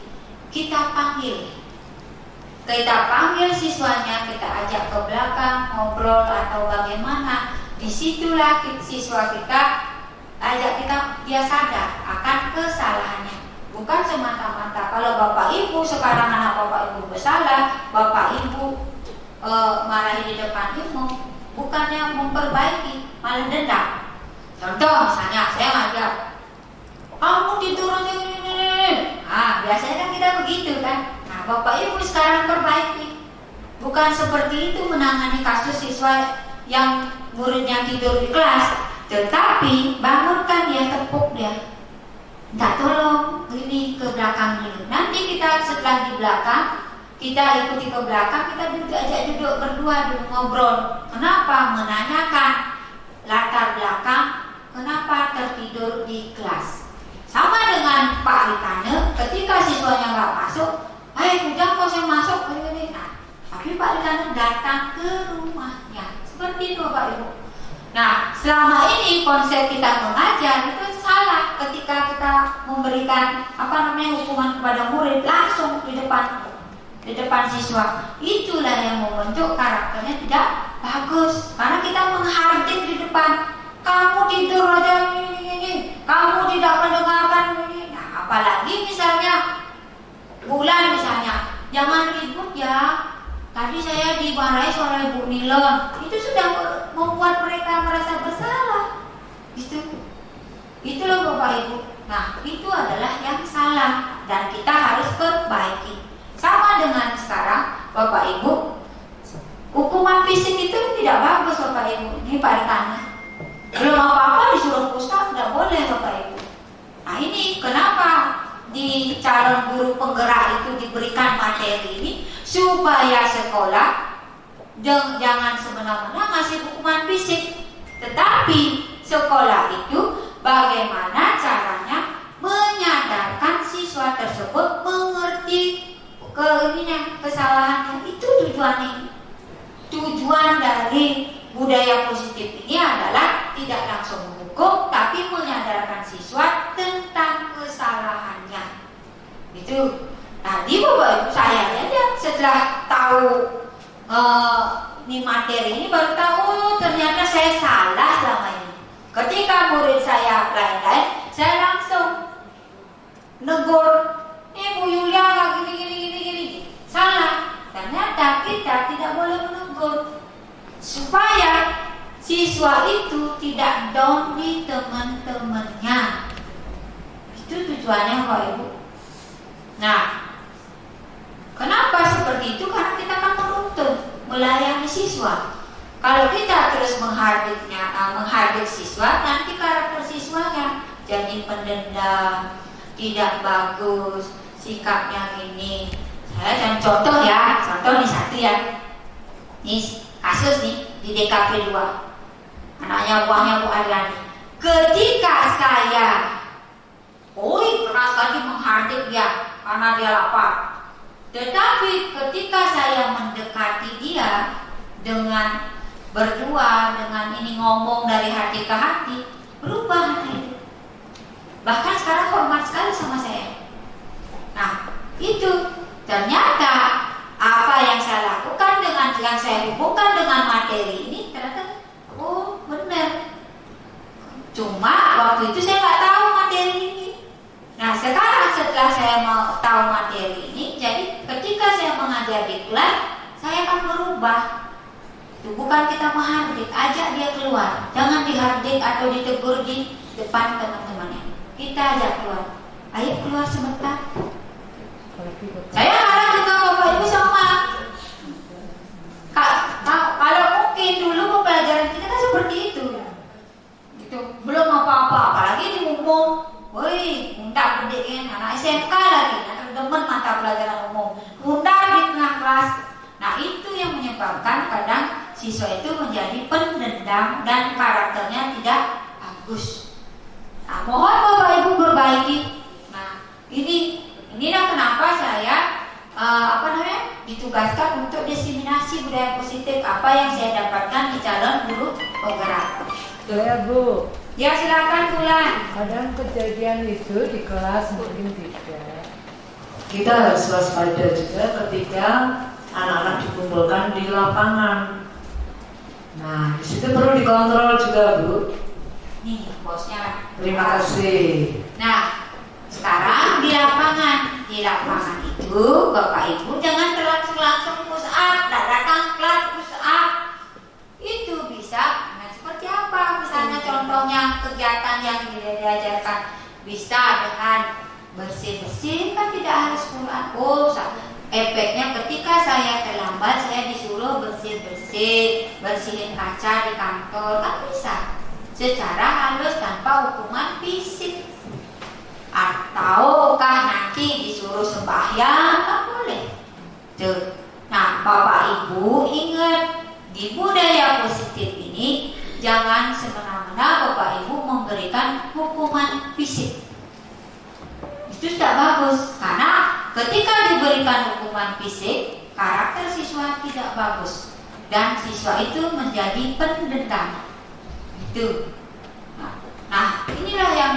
C: kita panggil siswanya, kita ajak ke belakang, ngobrol atau bagaimana. Disitulah siswa kita ajak dia sadar akan kesalahannya. Bukan semata-mata kalau Bapak Ibu sekarang anak Bapak Ibu bersalah, Bapak Ibu marahi di depan umum, bukannya memperbaiki, malah dendam. Contoh misalnya saya ngajak, kamu tidur aja ini. Biasanya kan kita begitu kan. Nah, Bapak Ibu sekarang perbaiki. Bukan seperti itu menangani kasus siswa yang muridnya tidur di kelas, tetapi bangunkan dia, tepuk dia. Minta tolong ini ke belakang dulu. Nanti kita setelah di belakang, kita ikuti ke belakang, kita ajak duduk berdua dulu ngobrol. Kenapa? Menanyakan latar belakang kenapa tertidur di kelas. Sama dengan Pak Ritane, ketika siswanya nggak masuk, udah kok saya masuk ini. Nah, tapi Pak Ritane datang ke rumahnya. Seperti itu Bapak Ibu. Nah, selama ini konsep kita mengajar itu salah ketika kita memberikan hukuman kepada murid langsung di depan siswa. Itulah yang membentuk karakternya tidak bagus, karena kita menghardik di depan. Kamu tidur aja ini, kamu tidak mendengarkan ini. Nah, apalagi misalnya bulan misalnya, jangan ribut ya. Tadi saya dimarahi oleh Bu Nilon, itu sudah membuat mereka merasa bersalah. Itulah Bapak Ibu. Nah, itu adalah yang salah dan kita harus perbaiki. Sama dengan sekarang Bapak Ibu, hukuman fisik itu tidak bagus Bapak Ibu. Ini Pak Ritane, belum apa-apa disuruh pusat, tidak boleh Bapak Ibu. Nah, ini kenapa di calon guru penggerak itu diberikan materi ini, supaya sekolah jangan semena-mena ngasih hukuman fisik, tetapi sekolah itu bagaimana caranya menyadarkan siswa tersebut mengerti kesalahannya. Itu tujuannya. Tujuan dari budaya positif ini adalah tidak langsung menghukum, tapi menyadarkan siswa tentang kesalahannya. Itu tadi Bapak Ibu saya aja setelah tahu ini materi ini baru tahu ternyata saya salah selama ini. Ketika murid saya lain-lain, saya langsung negur, Bu Yulia gini. Salah. Ternyata kita tidak boleh menegur supaya siswa itu tidak down di teman-temannya. Itu tujuannya Bapak Ibu. Nah, kenapa seperti itu? Karena kita akan menuntut, melayani siswa. Kalau kita terus menghardik siswa, nanti karakter siswanya jadi pendendam, tidak bagus, sikapnya ini. Saya contoh ya, contoh nih satu ya. Nih kasus nih di DKP 2. Anaknya buahnya Bu Ariani. Ketika saya keras lagi menghardik dia karena dia lapar. Tetapi ketika saya mendekati dia dengan berdua, dengan ini ngomong dari hati ke hati, berubah anak itu. Bahkan sekarang hormat sekali sama saya. Nah, itu ternyata apa yang saya lakukan dengan yang saya hubungkan dengan materi ini ternyata benar. Cuma waktu itu saya nggak tahu materi ini. Nah sekarang setelah saya mau tahu materi ini, jadi ketika saya mengajar di kelas, saya akan berubah. Itu bukan kita menghardik, ajak dia keluar. Jangan dihardik atau ditegur di depan teman-temannya. Kita ajak keluar. Ayo keluar sebentar. Saya harap juga Bapak Ibu sama. Kalau mungkin dulu pembelajaran kita kan seperti itu. Gitu. Belum apa-apa, apalagi diumum. Woi, undang pendidikan anak SMK lagi, anak demen mata pelajaran umum. Undang di tengah kelas. Nah itu yang menyebabkan kadang siswa itu menjadi pendendam dan karakternya tidak bagus. Nah, mohon Bapak Ibu perbaiki. Nah inilah kenapa saya ditugaskan untuk diseminasi budaya positif apa yang saya dapatkan di calon guru penggerak.
L: Ya Bu.
C: Ya silakan Bulan.
L: Kadang kejadian itu di kelas mungkin tidak.
D: Kita harus waspada juga ketika anak-anak dikumpulkan di lapangan. Nah, di situ perlu dikontrol juga Bu.
C: Nih bosnya.
D: Terima kasih.
C: Nah, sekarang di lapangan itu Bapak Ibu jangan langsung push up, dadakan kelas push up. Itu bisa seperti apa? Misalnya contohnya kegiatan yang diajarkan bisa dengan bersih-bersih, kan tidak harus Quran. Efeknya ketika saya terlambat saya disuruh bersihin kaca di kantor, kan bisa secara halus tanpa hukuman fisik. Ataukah nanti disuruh sembahyang, kan boleh. Nah Bapak Ibu ingat, di budaya positif ini jangan semena-mena Bapak Ibu memberikan hukuman fisik. Itu tidak bagus, karena ketika diberikan hukuman fisik, karakter siswa tidak bagus dan siswa itu menjadi pendendam. Itu. Nah, inilah yang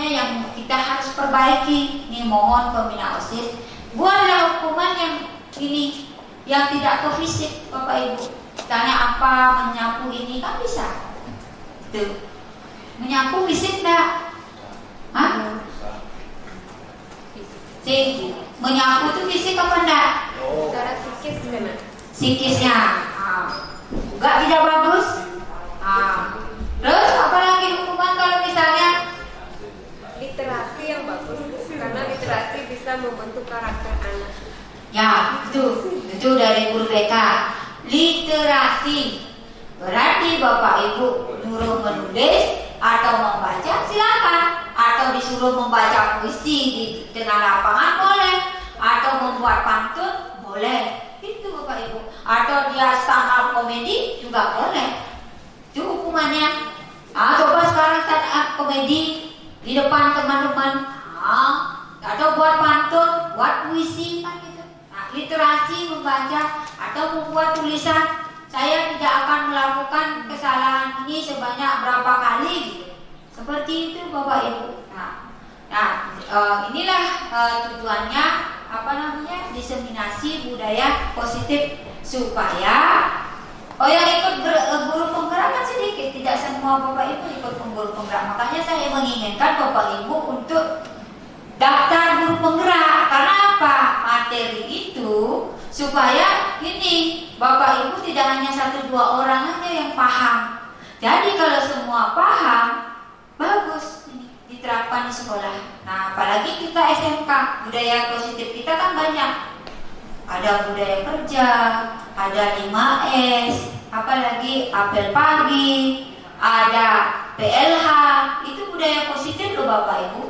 C: yang kita harus perbaiki. Ini mohon pembina OSIS, buatlah hukuman yang ini yang tidak ke fisik Bapak Ibu. Misalnya apa, menyapu ini kan bisa. Itu. Menyapu fisik enggak? Hah? Menyapu itu fisik apa enggak?
O: Secara psikis memang.
C: Psikisnya. Enggak tidak bagus. Terus apa lagi hukuman kalau misalnya
O: literasi yang bagus, karena literasi bisa membentuk karakter anak.
C: Ya, itu dari guru BK. Literasi berarti Bapak Ibu nyuruh menulis atau membaca silakan, atau disuruh membaca puisi di tengah lapangan boleh, atau membuat pantun boleh. Itu Bapak Ibu. Atau dia stand up komedi juga boleh. Itu hukumannya. Coba sekarang stand up komedi di depan teman-teman, atau buat pantun, buat puisi kan gitu. Nah, literasi membaca atau membuat tulisan. Saya tidak akan melakukan kesalahan ini sebanyak berapa kali gitu. seperti itu Bapak Ibu. Inilah tujuannya diseminasi budaya positif supaya yang ikut guru penggerak kan sedikit, tidak semua Bapak Ibu ikut guru penggerak. Makanya saya menginginkan Bapak Ibu untuk daftar guru penggerak. Karena apa? Materi itu supaya ini Bapak Ibu tidak hanya 1-2 orang aja yang paham. Jadi kalau semua paham, bagus ini diterapkan di sekolah. Nah, apalagi kita SMK, budaya positif kita kan banyak. Ada budaya kerja, ada 5S, apalagi apel pagi, ada PLH, itu budaya positif loh Bapak Ibu,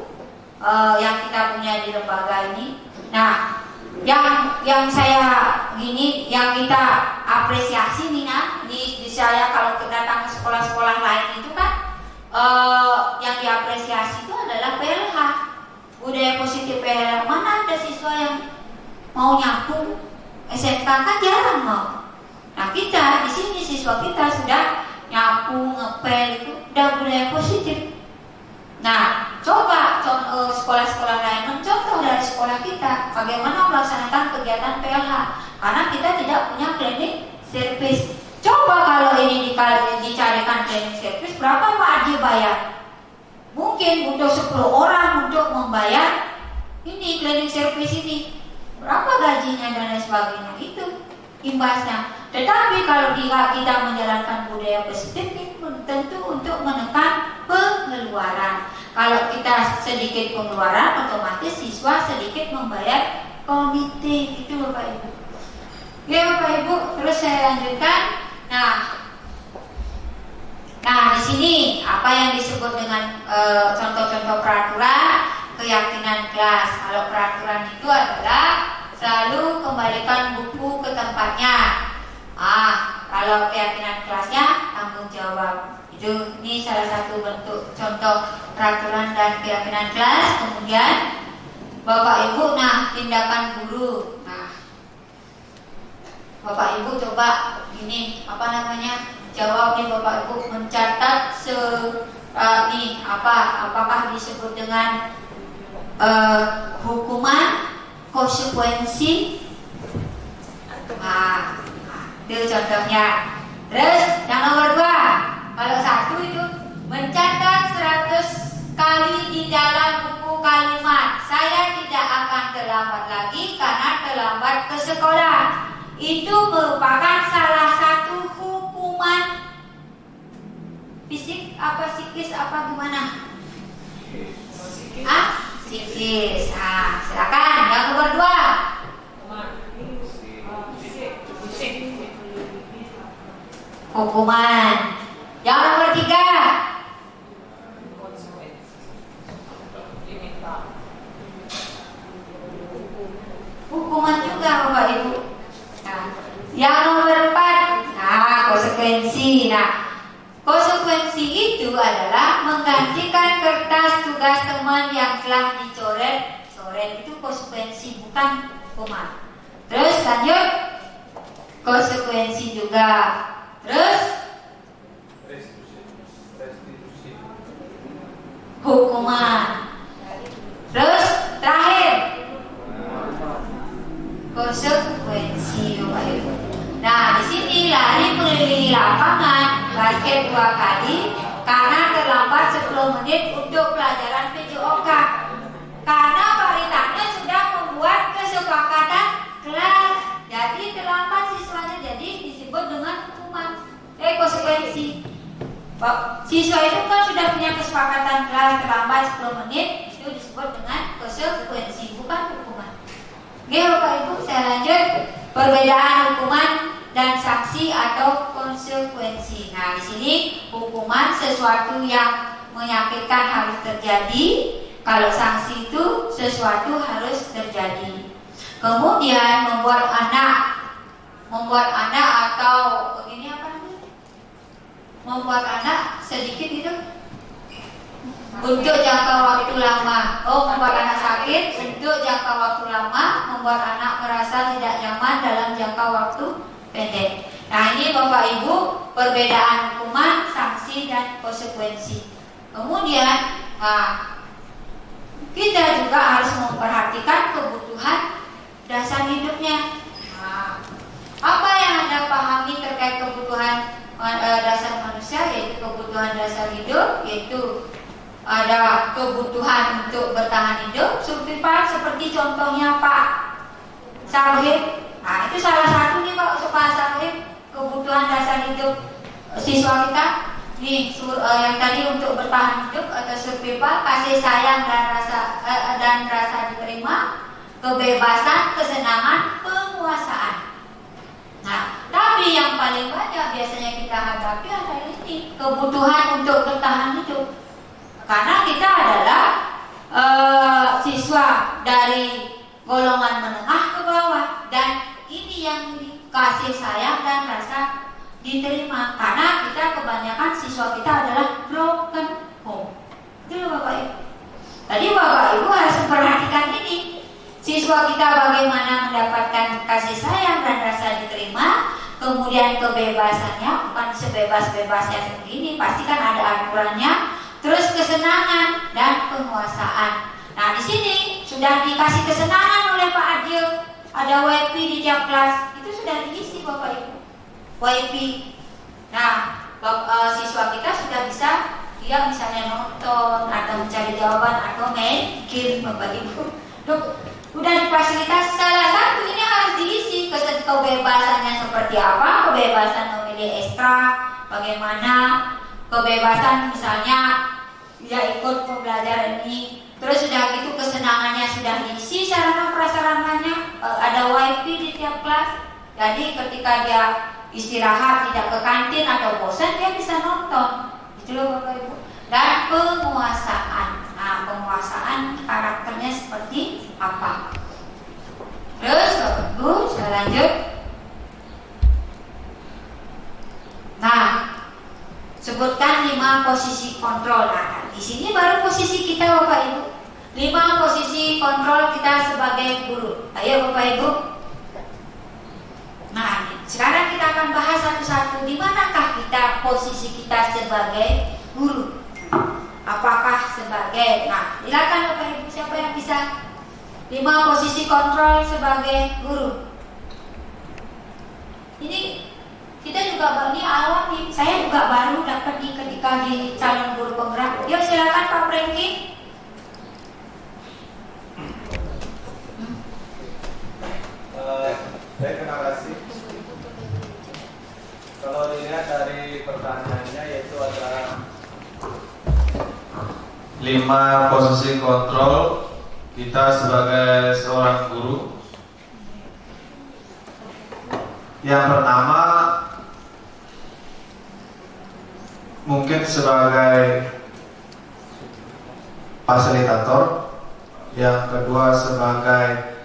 C: yang kita punya di lembaga ini. Nah, yang saya yang kita apresiasi nih di saya kalau kita datang ke sekolah-sekolah lain itu kan yang diapresiasi itu adalah PLH, budaya positif PLH. Mana ada siswa yang mau nyapu SMK kan jarang mau. Nah kita di sini siswa kita sudah nyapu, ngepel, itu udah budaya positif. Nah coba sekolah-sekolah lain mencontoh dari sekolah kita bagaimana melaksanakan kegiatan PLH, karena kita tidak punya cleaning service. Coba kalau ini dicarikan cleaning service, berapa Pak Arji bayar? Mungkin butuh 10 orang untuk membayar ini cleaning service ini. Berapa gajinya dan lain sebagainya, itu imbasnya. Tetapi kalau kita menjalankan budaya positif ini tentu untuk menekan pengeluaran. Kalau kita sedikit pengeluaran, otomatis siswa sedikit membayar komite. Itu Bapak Ibu. Ya Bapak Ibu, terus saya lanjutkan. Nah di sini apa yang disebut dengan contoh-contoh peraturan keyakinan kelas. Kalau peraturan itu adalah selalu kembalikan buku ke tempatnya. Kalau keyakinan kelasnya tanggung jawab. Ini salah satu bentuk contoh peraturan dan keyakinan kelas. Kemudian Bapak Ibu, tindakan guru. Bapak Ibu coba ini jawab nih Bapak Ibu, mencatat apakah disebut dengan hukuman, konsekuensi. Itu contohnya. Terus yang nomor 2, kalau 1 itu mencatat 100 kali di dalam buku kalimat saya tidak akan terlambat lagi karena terlambat ke sekolah. Itu merupakan salah satu hukuman fisik apa psikis apa gimana? Psikis. Silakan yang nomor 2. Hukuman. Yang nomor 3. Hukuman juga Bapak Ibu. Yang nomor 4. Konsekuensi. Konsekuensi itu adalah menggantikan kertas tugas teman yang telah dicoret. Coret itu konsekuensi, bukan hukuman. Terus lanjut. Konsekuensi juga. Terus hukuman. Terus terakhir konsekuensi Bapak Ibu. Nah, di sini lari mengelilingi lapangan basket 2 kali karena terlambat 10 menit untuk pelajaran PJOK. Karena Paritaknya sudah membuat kesepakatan kelas. Jadi terlambat siswanya, jadi disebut dengan hukuman. Konsekuensi. Siswa itu kan sudah punya kesepakatan kelas, terlambat 10 menit, itu disebut dengan konsekuensi, bukan hukuman. Oke Bapak Ibu, saya lanjut. Perbedaan hukuman dan sanksi atau konsekuensi. Nah, di sini hukuman sesuatu yang menyakitkan harus terjadi. Kalau sanksi itu sesuatu harus terjadi. Kemudian membuat anak atau ini apa namanya? Membuat anak sedikit itu untuk jangka waktu lama. Membuat anak sakit untuk jangka waktu lama, membuat anak merasa tidak nyaman dalam jangka waktu pendek. Nah, ini Bapak Ibu perbedaan hukuman, sanksi dan konsekuensi. Kemudian, kita juga harus memperhatikan kebutuhan dasar hidupnya. Apa yang Anda pahami terkait kebutuhan dasar manusia, yaitu kebutuhan dasar hidup, yaitu ada kebutuhan untuk bertahan hidup, seperti contohnya Pak Sarwib. Nah, itu salah satu nih Pak Sarwib, kebutuhan dasar hidup siswa kita. Nih, yang tadi untuk bertahan hidup atau survival, kasih sayang dan rasa diterima, kebebasan, kesenangan, penguasaan. Nah, tapi yang paling banyak biasanya kita hadapi adalah ini, kebutuhan untuk bertahan hidup. Karena kita adalah siswa dari golongan menengah ke bawah, dan ini yang kasih sayang dan rasa diterima. Karena kita kebanyakan siswa kita adalah broken home. Itu loh Bapak Ibu. Tadi Bapak Ibu harus memperhatikan ini. Siswa kita bagaimana mendapatkan kasih sayang dan rasa diterima, kemudian kebebasannya, bukan sebebas-bebasnya seperti ini, pasti kan ada aturannya. Terus kesenangan dan penguasaan. Nah, di sini sudah dikasih kesenangan oleh Pak Adil. Ada WiFi di tiap kelas, itu sudah diisi Bapak Ibu. WiFi. Nah, siswa kita sudah bisa, dia misalnya nonton atau mencari jawaban atau main game Bapak Ibu. Udah difasilitasi. Salah satu ini harus diisi, kebebasannya seperti apa, kebebasan memilih ekstra, bagaimana, kebebasan misalnya dia ikut pembelajaran ini, terus sudah gitu kesenangannya sudah diisi, sarana prasarananya, ada WiFi di tiap kelas. Jadi ketika dia istirahat tidak ke kantin atau bosan, dia bisa nonton. Itu loh Bapak Ibu. Dan penguasaan. Nah, penguasaan karakternya seperti apa? Terus Bapak Ibu, saya lanjut. Nah, sebutkan 5 posisi kontrol. Nah, di sini baru posisi kita Bapak Ibu. 5 posisi kontrol kita sebagai guru. Ayo Bapak Ibu. Nah, sekarang kita akan bahas satu-satu. Di manakah kita posisi kita sebagai guru? Apakah sebagai, nah silakan Bapak Ibu, siapa yang bisa 5 posisi kontrol sebagai guru? Ini kita juga ini awam nih, saya juga baru dapat ketika di calon guru penggerak. Yuk silakan Pak Franky.
P: Baik, terima kasih. Kalau dilihat dari pertanyaannya, yaitu ada 5 posisi kontrol kita sebagai seorang guru. Yang pertama mungkin sebagai fasilitator, yang kedua sebagai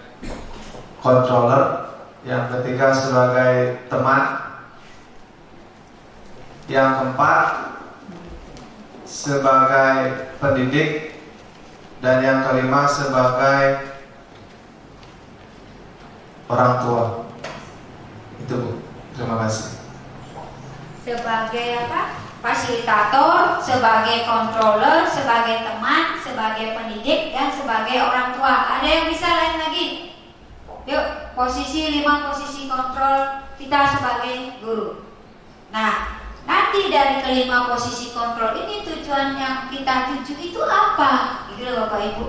P: controller, yang ketiga sebagai teman, yang keempat sebagai pendidik, dan yang kelima sebagai orang tua. Itu Bu, terima kasih.
C: Sebagai apa? Fasilitator, sebagai controller, sebagai teman, sebagai pendidik, dan sebagai orang tua. Ada yang bisa lain lagi? Yuk, 5 posisi kontrol kita sebagai guru. Nah, nanti dari kelima posisi kontrol ini tujuan yang kita tuju itu apa? Gitu loh Bapak Ibu.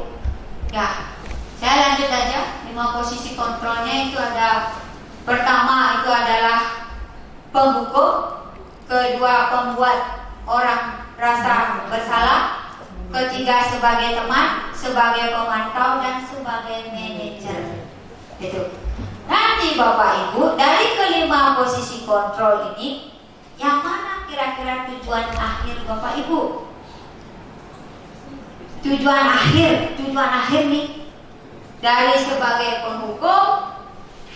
C: Ya, saya lanjut aja. 5 posisi kontrolnya itu ada, pertama itu adalah penghukum, kedua pembuat orang rasa bersalah, ketiga sebagai teman, sebagai pemantau, dan sebagai manajer. Gitu. Nanti Bapak Ibu, dari kelima posisi kontrol ini, yang mana kira-kira tujuan akhir Bapak Ibu? Tujuan akhir nih, dari sebagai penghukum,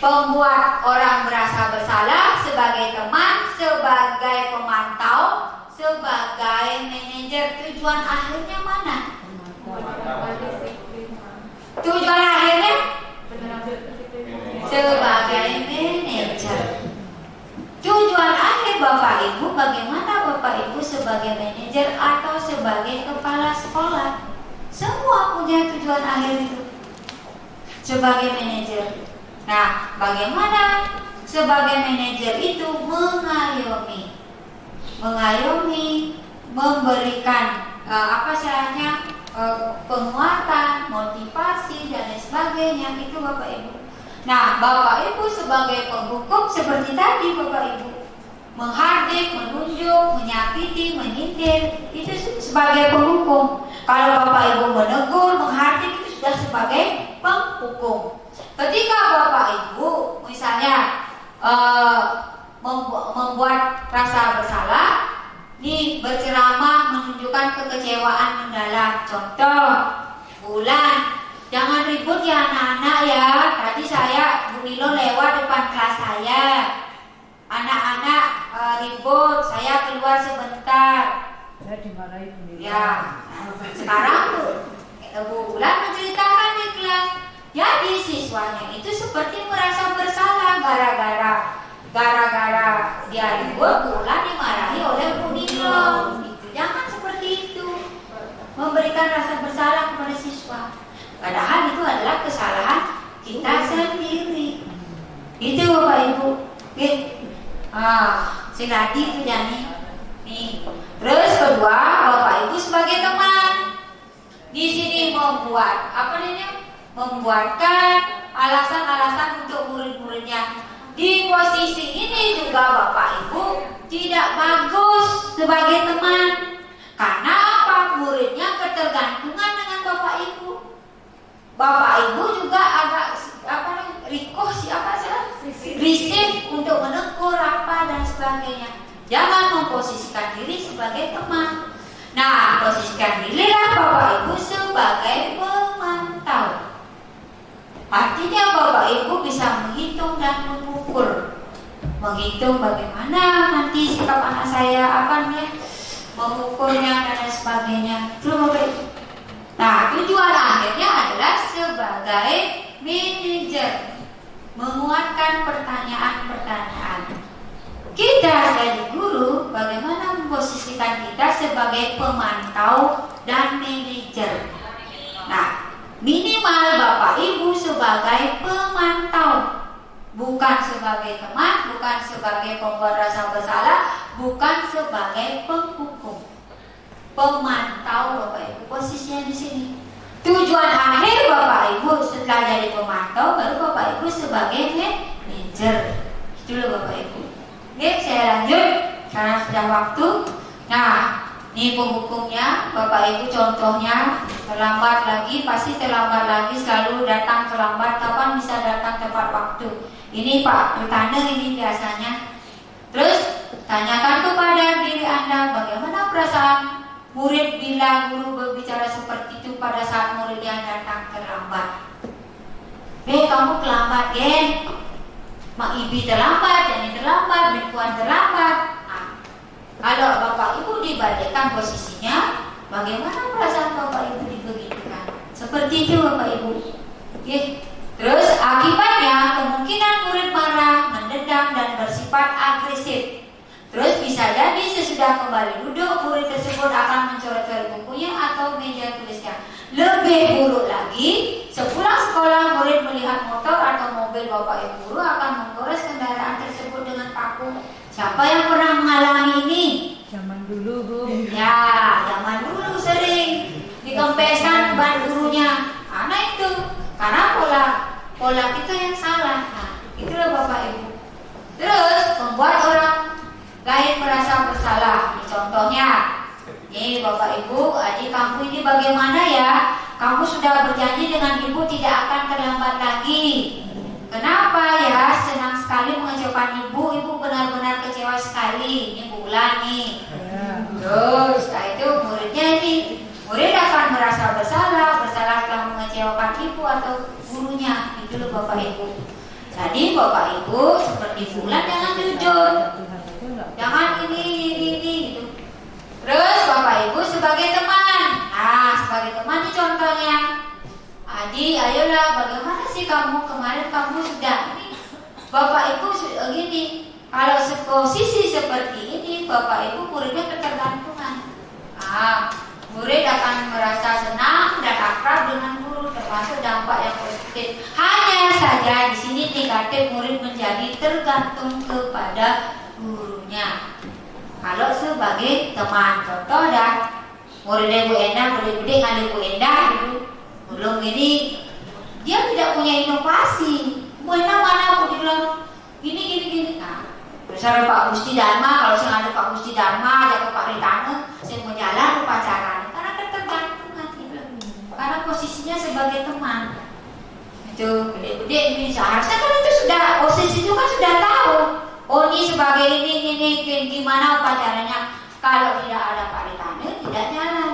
C: pembuat orang merasa bersalah, sebagai teman, sebagai pemantau, sebagai manajer. Tujuan akhirnya mana? Tujuan akhirnya sebagai manajer. Tujuan akhir Bapak Ibu, bagaimana Bapak Bapak Ibu sebagai manajer atau sebagai kepala sekolah. Semua punya tujuan akhir itu sebagai manajer. Nah, bagaimana sebagai manajer itu mengayomi, memberikan penguatan, motivasi dan lain sebagainya, itu Bapak Ibu. Nah, Bapak Ibu sebagai penghukum seperti tadi Bapak Ibu, menghardik, menunjuk, menyakiti, menyindir, itu sebagai penghukum. Kalau Bapak Ibu menegur, menghardik, itu sudah sebagai penghukum. Ketika Bapak Ibu misalnya membuat rasa bersalah, nih berceramah menunjukkan kekecewaan mendalam. Contoh, Bulan, jangan ribut ya anak-anak ya. Tadi saya Bu Nilo lewat depan kelas saya, anak-anak ribut, saya keluar sebentar.
L: Saya dimarahi Bu Nilo.
C: Ya, sekarang Bu Bulan menceritakan di kelas. Jadi siswanya itu seperti merasa bersalah gara-gara dia ribut, Bulan dimarahi oleh Bu Nilo. Jangan seperti itu, memberikan rasa bersalah kepada siswa. Padahal itu adalah kesalahan kita sendiri. Itu Bapak Ibu. Si Nadi itu Jani. Nih. Terus kedua, Bapak Ibu sebagai teman. Di sini membuatkan alasan-alasan untuk murid-muridnya. Di posisi ini juga Bapak Ibu tidak bagus sebagai teman. Karena apa? Muridnya ketergantungan dengan Bapak Ibu. Bapak Ibu juga agak risih untuk menegur apa dan sebagainya. Jangan memposisikan diri sebagai teman. Nah, posisikan dirilah Bapak Ibu sebagai pemantau. Artinya Bapak Ibu bisa menghitung dan mengukur, menghitung bagaimana nanti sikap anak saya akan mengukurnya dan lain sebagainya. Itu Bapak Ibu. Nah, tujuan akhirnya adalah sebagai manajer, menguatkan pertanyaan-pertanyaan. Kita sebagai guru, bagaimana memposisikan kita sebagai pemantau dan manajer. Nah, minimal Bapak Ibu sebagai pemantau, bukan sebagai teman, bukan sebagai pembuat rasa bersalah, bukan sebagai penghukum. Pemantau Bapak Ibu, posisinya di sini. Tujuan akhir Bapak Ibu setelah jadi pemantau, baru Bapak Ibu sebagai manajer. Itulah Bapak Ibu. Oke, saya lanjut karena sudah waktu. Nah, ini penghukumnya, Bapak Ibu contohnya terlambat lagi, pasti terlambat lagi, selalu datang terlambat. Kapan bisa datang tepat waktu? Ini Pak Rutana ini biasanya. Terus tanyakan kepada diri Anda, bagaimana perasaan murid bila guru berbicara seperti itu pada saat murid yang datang terlambat? Kamu terlambat, Mak Ibi terlambat, Jani terlambat, Puan terlambat. Nah, kalau Bapak Ibu dibalikkan posisinya, bagaimana perasaan Bapak Ibu dibegitukan? Seperti itu Bapak Ibu. Terus akibatnya kemungkinan murid marah, mendendam dan bersifat agresif. Terus bisa jadi sesudah kembali duduk, murid tersebut akan mencoret-coret bukunya atau meja tulisnya. Lebih buruk lagi, sepulang sekolah murid melihat motor atau mobil Bapak Ibu guru akan menggores kendaraan tersebut dengan paku. Siapa yang pernah mengalami ini?
L: Zaman dulu Bu.
C: Ya, zaman dulu sering dikempeskan ban gurunya. Karena itu, karena pola kita yang salah. Nah, itulah Bapak Ibu. Terus membuat orang lain merasa bersalah. Contohnya, nih Bapak Ibu, adik kamu ini bagaimana ya? Kamu sudah berjanji dengan ibu tidak akan terlambat lagi. Kenapa ya? Senang sekali mengecewakan ibu. Ibu benar-benar kecewa sekali. Ini Bulan nih. Terus, setelah itu muridnya ini, murid akan merasa bersalah telah mengecewakan ibu atau gurunya. Itu loh Bapak Ibu. Jadi Bapak Ibu seperti Bulan jangan jujur. Jangan ini gitu. Terus Bapak Ibu sebagai teman. Nah, sebagai teman ini contohnya. Adi, ayolah bagaimana sih kamu kemarin kamu sudah ini Bapak Ibu gini. Kalau posisi seperti ini, Bapak Ibu muridnya ketergantungan. Murid akan merasa senang dan akrab dengan guru, termasuk dampak yang positif. Hanya saja di sini negatif, murid menjadi tergantung kepada gurunya. Kalau sebagai teman, contoh dah, muridnya Bu Endah, murid-murid dengan Bu Endah dulu, belum ini, dia tidak punya inovasi. Bu Endah mana aku bilang gini. Terus ada Pak Gusti Dharma, kalau saya ada Pak Gusti Dharma, ajak ke Pak Ritana, saya mau jalan upacara. Karena ketergantungan, karena posisinya sebagai teman. Itu gede-gede ini seharusnya kan itu sudah posisi itu kan sudah tahu. Oh ini sebagai ini gimana upacaranya. Kalau tidak ada Pak Ritana tidak jalan.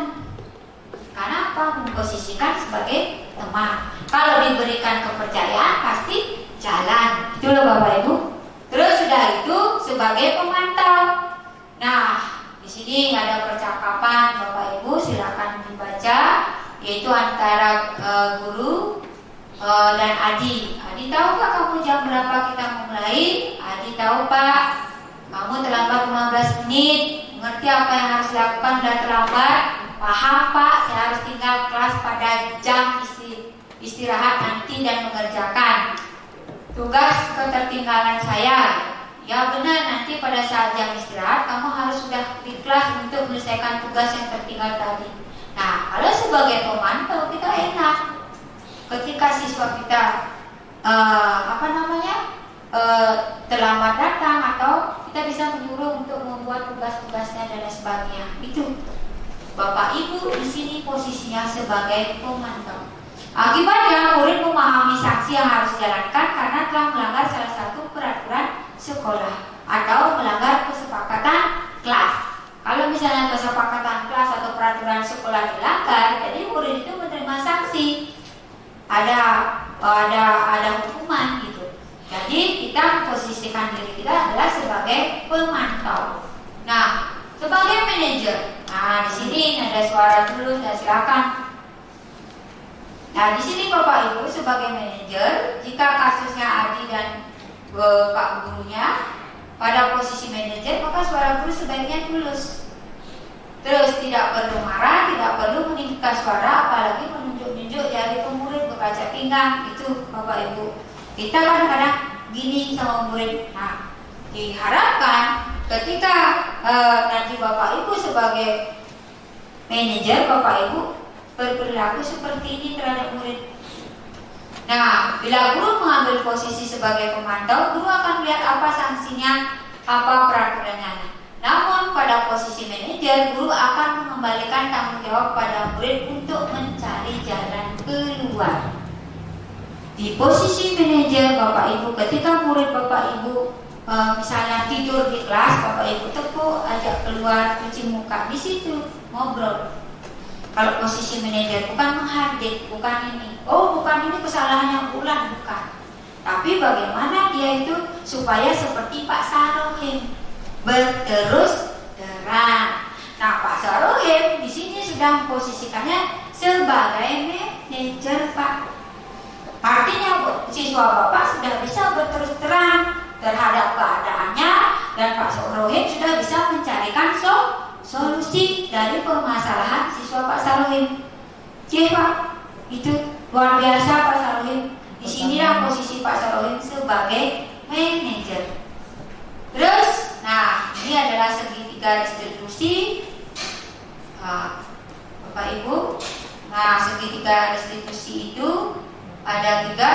C: Karena apa? Memposisikan sebagai teman. Kalau diberikan kepercayaan pasti jalan. Itu loh Bapak Ibu. Terus sudah itu sebagai pemantau. Nah, di sini ada percakapan Bapak Ibu, silakan dibaca, yaitu antara guru dan Adi. Adi tahu Pak kamu jam berapa kita mau mulai? Adi tahu Pak, kamu terlambat 15 menit. Mengerti apa yang harus dilakukan dan terlambat? Paham Pak, saya harus tinggal kelas pada jam istirahat nanti dan mengerjakan tugas ketertinggalan saya. Ya benar, nanti pada saat jam istirahat kamu harus sudah di kelas untuk menyelesaikan tugas yang tertinggal tadi. Nah, kalau sebagai pemantau kita enak. Ketika siswa kita terlambat datang atau kita bisa menyuruh untuk membuat tugas-tugasnya dan lain sebagainya. Itu Bapak Ibu di sini posisinya sebagai pemantau. Akibatnya murid memahami sanksi yang harus dijalankan karena telah melanggar salah satu peraturan sekolah atau melanggar kesepakatan kelas. Kalau misalnya kesepakatan kelas atau peraturan sekolah dilanggar, jadi murid itu menerima sanksi. Ada hukuman gitu. Jadi kita memposisikan diri kita adalah sebagai pemantau. Nah, sebagai manajer. Nah, di sini ada suara dulu, saya silakan. Nah, di sini Bapak Ibu sebagai manajer, jika kasusnya Adi dan Pak gurunya pada posisi manajer, maka suara guru sebaiknya tulus. Terus tidak perlu marah, tidak perlu meninggikan suara, apalagi menunjuk-nunjuk jari ke murid berkaca pinggang. Itu Bapak Ibu. Kita kadang-kadang gini sama murid. Nah, diharapkan ketika nanti Bapak Ibu sebagai manajer, Bapak Ibu berperilaku seperti ini terhadap murid. Nah, bila guru mengambil posisi sebagai pemantau, guru akan melihat apa sanksinya, apa peraturannya. Namun pada posisi manajer, guru akan mengembalikan tanggung jawab pada murid untuk mencari jalan keluar. Di posisi manajer Bapak Ibu, ketika murid Bapak Ibu misalnya tidur di kelas, Bapak Ibu tepuk, ajak keluar, cuci muka, di situ ngobrol. Kalau posisi manajer bukan menghadik, bukan ini. Oh, bukan ini kesalahannya ulang, bukan. Tapi bagaimana dia itu supaya seperti Pak Sarohim berterus terang. Nah, Pak Sarohim di sini sudah memposisikannya sebagai manajer, Pak. Artinya siswa Bapak sudah bisa berterus terang terhadap keadaannya dan Pak Sarohim sudah bisa mencarikan solusi dari permasalahan siswa Pak Sarohim. Oke Pak, itu luar biasa Pak Sarohim. Di sinilah posisi Pak Sarohim sebagai manajer. Terus, nah ini adalah segitiga distribusi, Bapak Ibu. Nah segitiga distribusi itu ada juga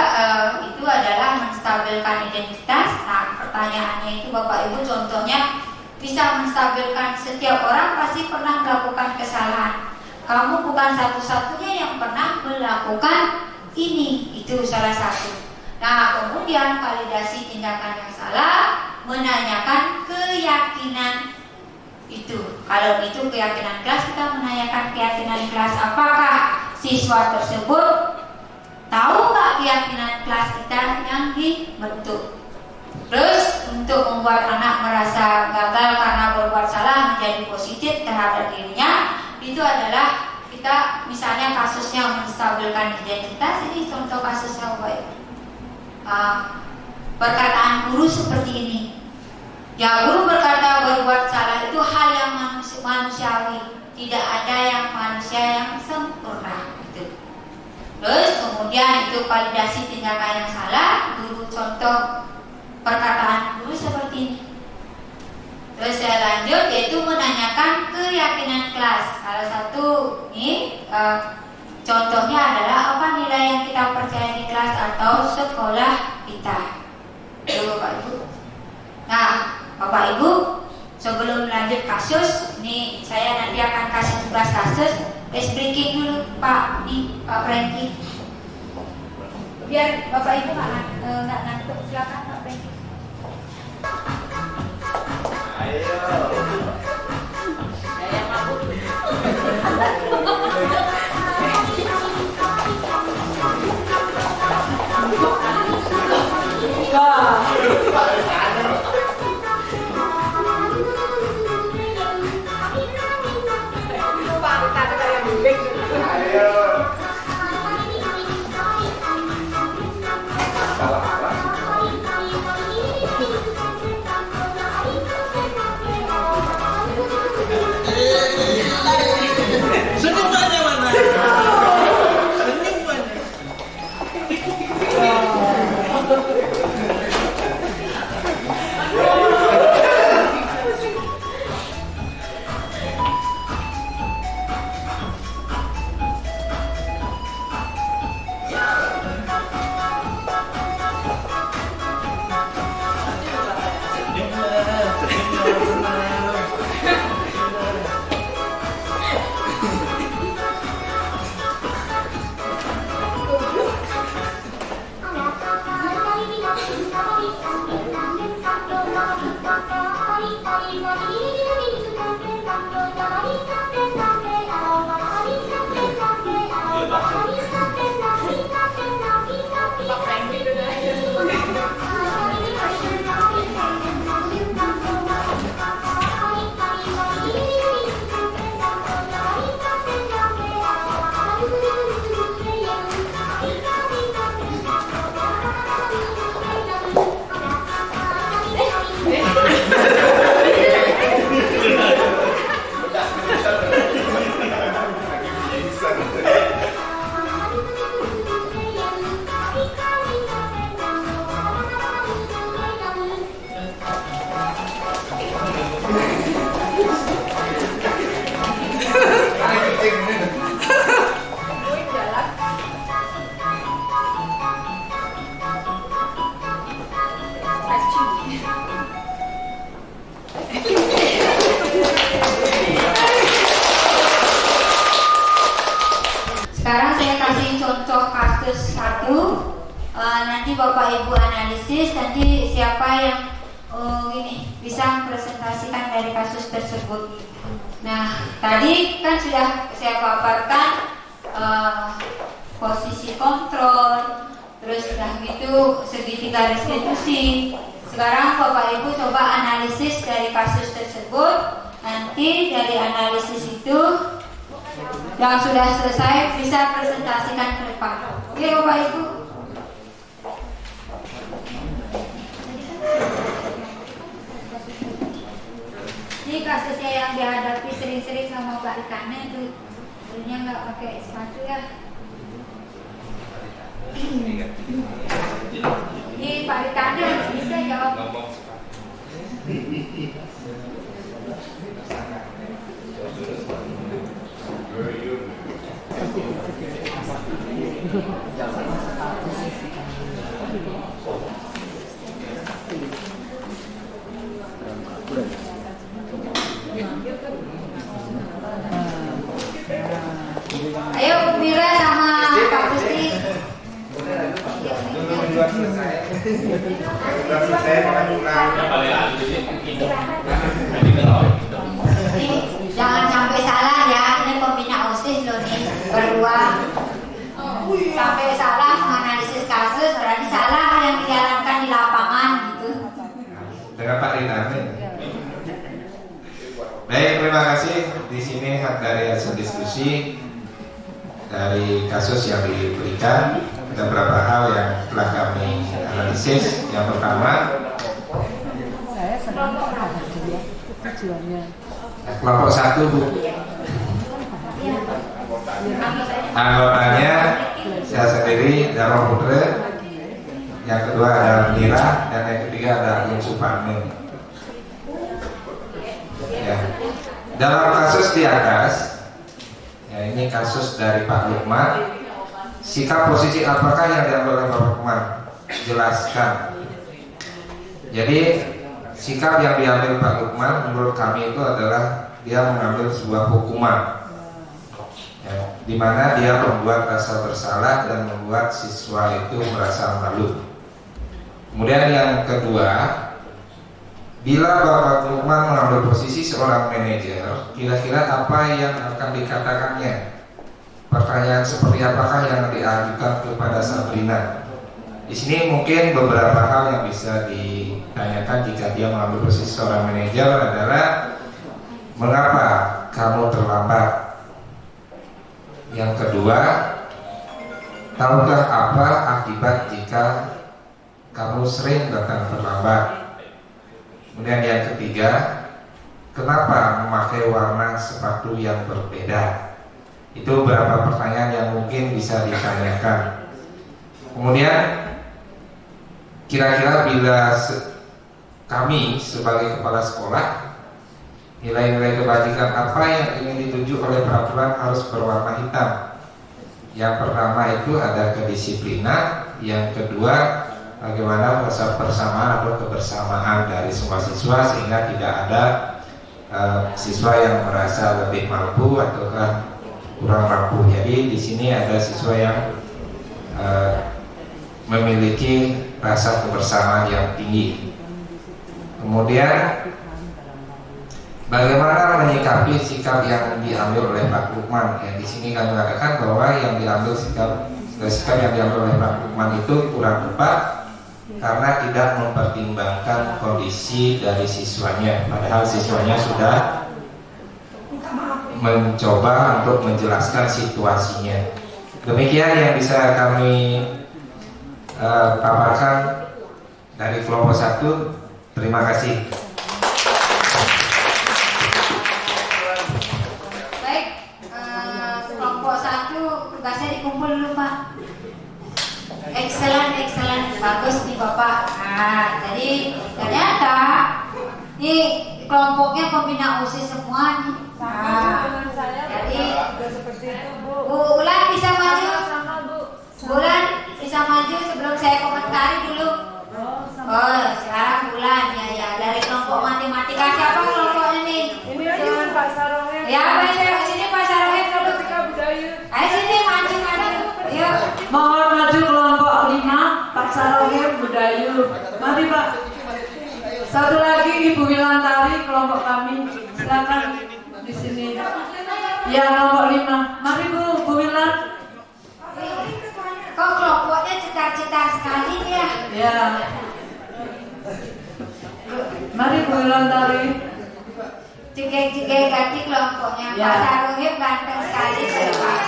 C: itu adalah menstabilkan identitas. Nah pertanyaannya itu Bapak Ibu contohnya bisa menstabilkan. Setiap orang pasti pernah melakukan kesalahan. Kamu bukan satu-satunya yang pernah melakukan ini. Itu salah satu. Nah kemudian validasi tindakan yang salah, menanyakan keyakinan itu. Kalau itu keyakinan kelas, kita menanyakan keyakinan kelas. Apakah siswa tersebut tahu nggak keyakinan kelas kita yang dibentuk? Terus untuk membuat anak merasa gagal karena berbuat salah menjadi positif terhadap dirinya, itu adalah kita misalnya kasusnya menstabilkan identitas. Ini contoh kasusnya Bapak. Perkataan guru seperti ini. Ya, guru berkata berbuat salah itu hal yang manusiawi, tidak ada yang manusia yang sempurna gitu. Terus kemudian itu validasi tindakan yang salah, guru contoh perkataan guru seperti ini. Terus saya lanjut yaitu menanyakan keyakinan kelas. Salah satu ini contohnya adalah apa nilai yang kita percaya di kelas atau sekolah kita. Itu Bapak Ibu. Nah, Bapak Ibu, sebelum lanjut kasus, ini saya nanti akan kasih tugas kasus. Let's breaking dulu Pak Franky. Biar Bapak Ibu nggak ngantuk, silakan Pak Franky.
J: Ayo.
C: Saya mabuk. Sekarang saya kasih contoh kasus satu. Nanti Bapak Ibu analisis. Nanti siapa yang bisa presentasikan dari kasus tersebut. Nah, tadi kan sudah saya paparkan posisi kontrol, terus sudah gitu segitiga restitusi. Sekarang Bapak Ibu coba analisis dari kasus tersebut. Nanti dari analisis itu yang sudah selesai bisa presentasikan ke depan. Oke Bapak Ibu. Ini kasusnya yang dihadapi sering-sering sama Pak Rikana itu, sebenarnya nggak pakai sepatu ya. Ini Pak Rikana bisa jawab. Ayo Bu Mira sama Pak Gusti. Jangan sampai salah ya, ini pembina OSIS loh nih berdua. Sampai salah menganalisis kasus, berarti salah yang dijalankan di lapangan gitu.
J: Dengan Pak Rinardi. Baik, terima kasih. Di sini dari hasil diskusi dari kasus yang diberikan, ada beberapa hal yang telah kami analisis. Yang pertama,
L: tujuannya.
J: Nah, kelompok 1 Bu. Anggotanya saya sendiri, Darma Putra. Yang kedua ada Mira, dan yang ketiga ada Agung Suparno. Ya. Dalam kasus di atas, ya ini kasus dari Pak Lukman. Sikap posisi apakah yang diambil oleh Pak Lukman? Jelaskan. Jadi sikap yang diambil Pak Lukman menurut kami itu adalah dia mengambil sebuah hukuman, ya, di mana dia membuat rasa bersalah dan membuat siswa itu merasa malu. Kemudian yang kedua, bila Bapak Lukman mengambil posisi seorang manajer, kira-kira apa yang akan dikatakannya? Pertanyaan seperti apakah yang diajukan kepada Sabrina? Di sini mungkin beberapa hal yang bisa ditanyakan jika dia mengambil posisi seorang manajer adalah mengapa kamu terlambat? Yang kedua, tahukah apa akibat jika kamu sering datang terlambat? Kemudian yang ketiga, kenapa memakai warna sepatu yang berbeda? Itu beberapa pertanyaan yang mungkin bisa ditanyakan. Kemudian kira-kira bila kami sebagai kepala sekolah, nilai-nilai kebajikan apa yang ingin dituju oleh peraturan harus berwarna hitam? Yang pertama itu ada kedisiplinan, yang kedua bagaimana rasa persamaan atau kebersamaan dari semua siswa sehingga tidak ada siswa yang merasa lebih mampu ataukah kurang mampu. Jadi di sini ada siswa yang memiliki rasa kebersamaan yang tinggi. Kemudian bagaimana menyikapi sikap yang diambil oleh Pak Lukman? Di sini kami mengatakan bahwa yang diambil sikap yang diambil oleh Pak Lukman itu kurang tepat karena tidak mempertimbangkan kondisi dari siswanya, padahal siswanya sudah mencoba untuk menjelaskan situasinya. Demikian yang bisa kami paparkan dari kelompok 1. Terima kasih.
C: Baik, kelompok 1 tugasnya dikumpul dulu Pak. Excellent, bagus nih Bapak. Nah, jadi ternyata ini kelompoknya pembina OSIS semua nih. Nah, jadi Bu Ulan bisa maju. Bu Ulan bisa maju sebelum saya komentari dulu. Oh, sekarang Ulan ya dari kelompok matematika. Siapa kelompoknya nih?
L: Ini dengan Pak Sarohe.
C: Ya, Pak sini Pak Sarohe dulu. Ayo sini maju. Yuk.
D: Mohon maju kelompok 5, Pak Sarohe Budayu. Mari Pak. Satu lagi Ibu Wilantari kelompok kami. Silakan di sini. Ya kelompok 5. Mari Bu Wilan.
C: Kok kelompoknya cetar-cetar sekali ya?
D: Ya. Mari Bu Wilantari.
C: Jegek ganti kelompoknya.
D: Ya.
C: Pak Sarohe ganteng sekali Pak.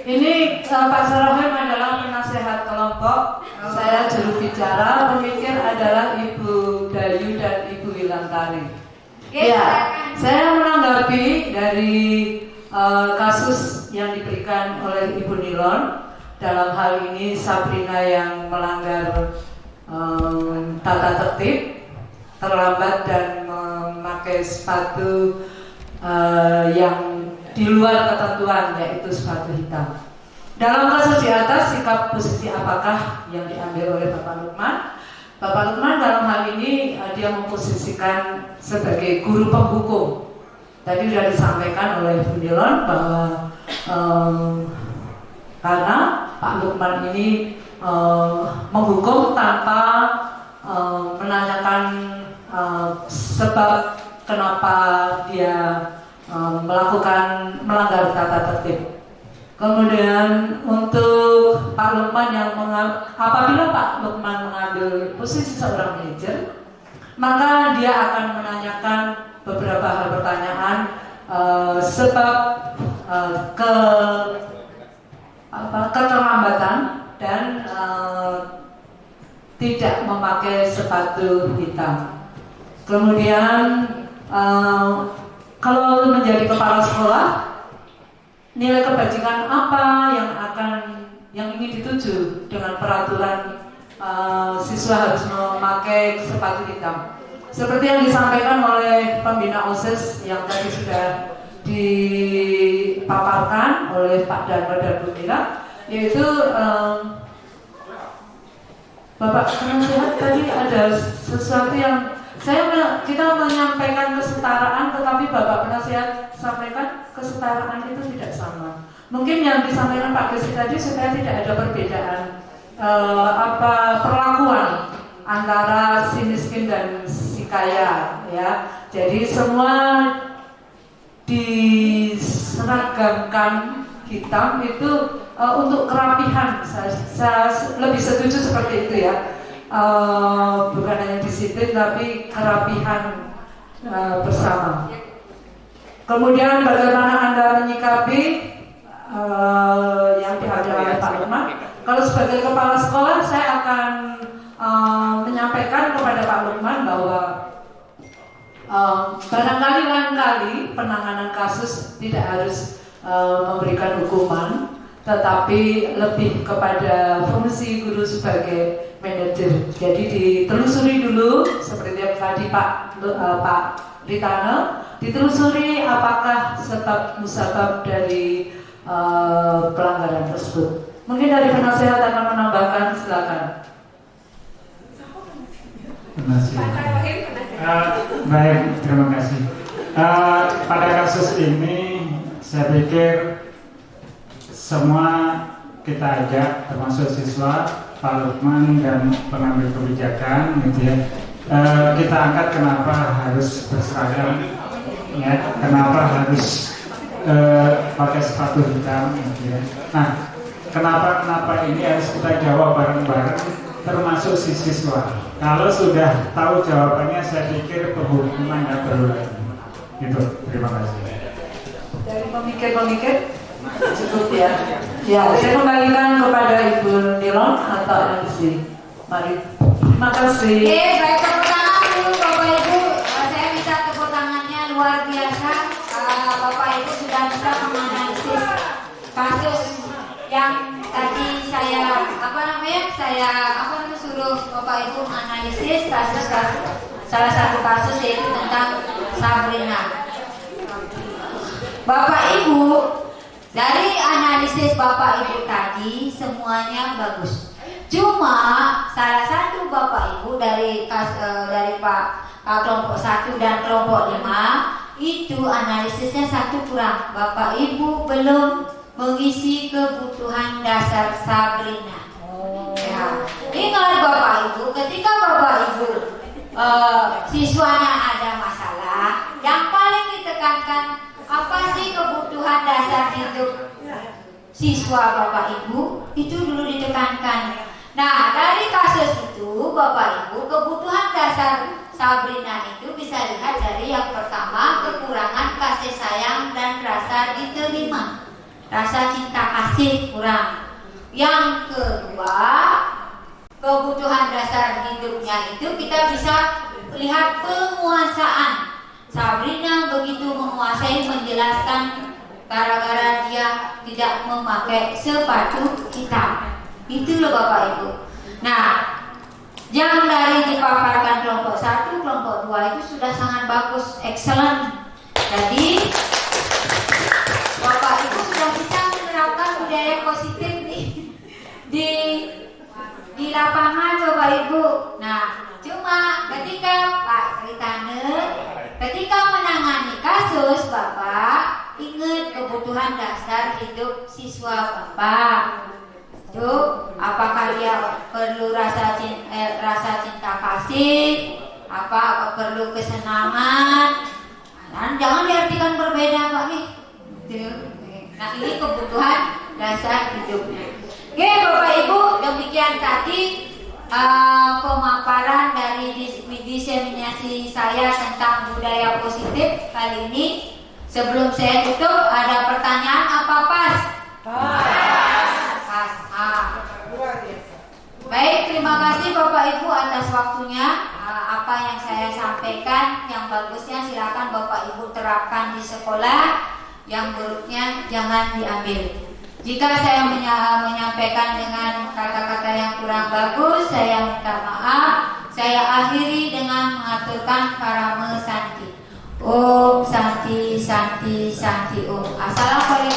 D: Ini Pak Sarohe adalah penasehat kelompok. Saya juru bicara, pemikir adalah Ibu Dayu dan Ibu Wilantari. Ya, saya menanggapi dari kasus yang diberikan oleh Ibu Nilon. Dalam hal ini Sabrina yang melanggar tata tertib, terlambat dan memakai sepatu yang di luar ketentuan, yaitu sepatu hitam. Dalam kasus di atas, sikap posisi apakah yang diambil oleh Bapak Lukman? Bapak Lukman dalam hal ini dia memposisikan sebagai guru penghukum. Tadi sudah disampaikan oleh Bu Nilon bahwa karena Pak Lukman ini menghukum tanpa menanyakan sebab kenapa dia melanggar tata tertib. Kemudian untuk Pak Lukman yang apabila Pak Lukman mengambil posisi seorang manajer, maka dia akan menanyakan beberapa hal pertanyaan sebab keterlambatan dan tidak memakai sepatu hitam. Kemudian kalau menjadi kepala sekolah, nilai kebajikan apa yang ingin dituju dengan peraturan siswa harus memakai sepatu hitam? Seperti yang disampaikan oleh pembina OSIS yang tadi sudah dipaparkan oleh Pak Darma dan Bu Mira, yaitu Bapak Penasehat tadi ada sesuatu yang kita menyampaikan kesetaraan, tetapi Bapak Penasehat sampaikan kesetaraan itu tidak sama. Mungkin yang disampaikan Pak Gesi tadi supaya tidak ada perbedaan perlakuan antara si miskin dan si kaya, ya. Jadi semua diseragamkan hitam itu untuk kerapihan. Saya lebih setuju seperti itu, ya. Bukan hanya disiplin tapi kerapihan bersama. Kemudian bagaimana Anda menyikapi yang dihadirkan oleh Pak Lukman? Kalau sebagai kepala sekolah, saya akan menyampaikan kepada Pak Lukman bahwa barangkali lain-kali penanganan kasus tidak harus memberikan hukuman, tetapi lebih kepada fungsi guru sebagai manajer. Jadi ditelusuri dulu, seperti yang tadi Pak Ritana, ditelusuri apakah sebab musabab dari pelanggaran tersebut. Mungkin dari penasehat akan menambahkan, silakan.
K: Baik, terima kasih. Pada kasus ini, saya pikir semua kita ajak, termasuk siswa, Pak Lukman dan pengambil kebijakan, gitu ya. Kita angkat kenapa harus berseragam, ya, kenapa harus pakai sepatu hitam, gitu ya. Nah, kenapa ini harus kita jawab bareng-bareng, termasuk si siswa. Kalau sudah tahu jawabannya, saya pikir penghukuman nggak perlu lagi. Gitu, terima kasih.
D: Dari pemikir-pemikir cukup, ya. Ya, saya kembalikan kepada Ibu Nilon atau MC. Mari. Terima kasih.
C: Oke, baik, tepuk tangan dulu Bapak Ibu. Saya minta tepuk tangannya luar biasa. Bapak Ibu sudah bisa menganalisis kasus yang tadi saya suruh Bapak Ibu analisis kasus salah satu kasus yaitu tentang Sabrina. Bapak Ibu, dari analisis Bapak Ibu tadi semuanya bagus. Cuma salah satu Bapak Ibu dari Pak kelompok 1 dan kelompok 5 itu analisisnya satu kurang. Bapak Ibu belum mengisi kebutuhan dasar Sabrina. Ya. Ingat Bapak Ibu, ketika Bapak Ibu siswanya ada masalah, yang paling ditekankan apa sih kebutuhan dasar hidup siswa Bapak Ibu, itu dulu ditekankan. Nah, dari kasus itu Bapak Ibu, kebutuhan dasar Sabrina itu bisa lihat dari yang pertama, kekurangan kasih sayang dan rasa diterima. Rasa cinta kasih kurang. Yang kedua, kebutuhan dasar hidupnya itu kita bisa lihat penguasaan. Sabrina begitu menguasai, menjelaskan gara-gara dia tidak memakai sepatu hitam. Itu loh Bapak Ibu. Nah, yang dari dipaparkan kelompok 1, kelompok 2 itu sudah sangat bagus, excellent. Jadi Bapak Ibu sudah bisa menerapkan budaya positif di lapangan Bapak Ibu. Nah, cuma ketika Pak Ritane ketika menangani kasus Bapak ingat kebutuhan dasar hidup siswa Bapak. Itu apakah dia perlu rasa cinta kasih, apa perlu kesenangan. Nah, jangan diartikan berbeda Pak nih. Nah, ini kebutuhan dasar hidupnya. Oke Bapak Ibu, demikian tadi pemaparan dari diseminasi saya tentang budaya positif kali ini. Sebelum saya tutup, ada pertanyaan apa pas? Pas. Baik, terima kasih Bapak Ibu atas waktunya. Apa yang saya sampaikan sekolah, yang buruknya jangan diambil. Jika saya menyampaikan dengan kata-kata yang kurang bagus, saya minta maaf. Saya akhiri dengan mengaturkan parame santi. Om Santi Santi Santi Om. Assalamualaikum.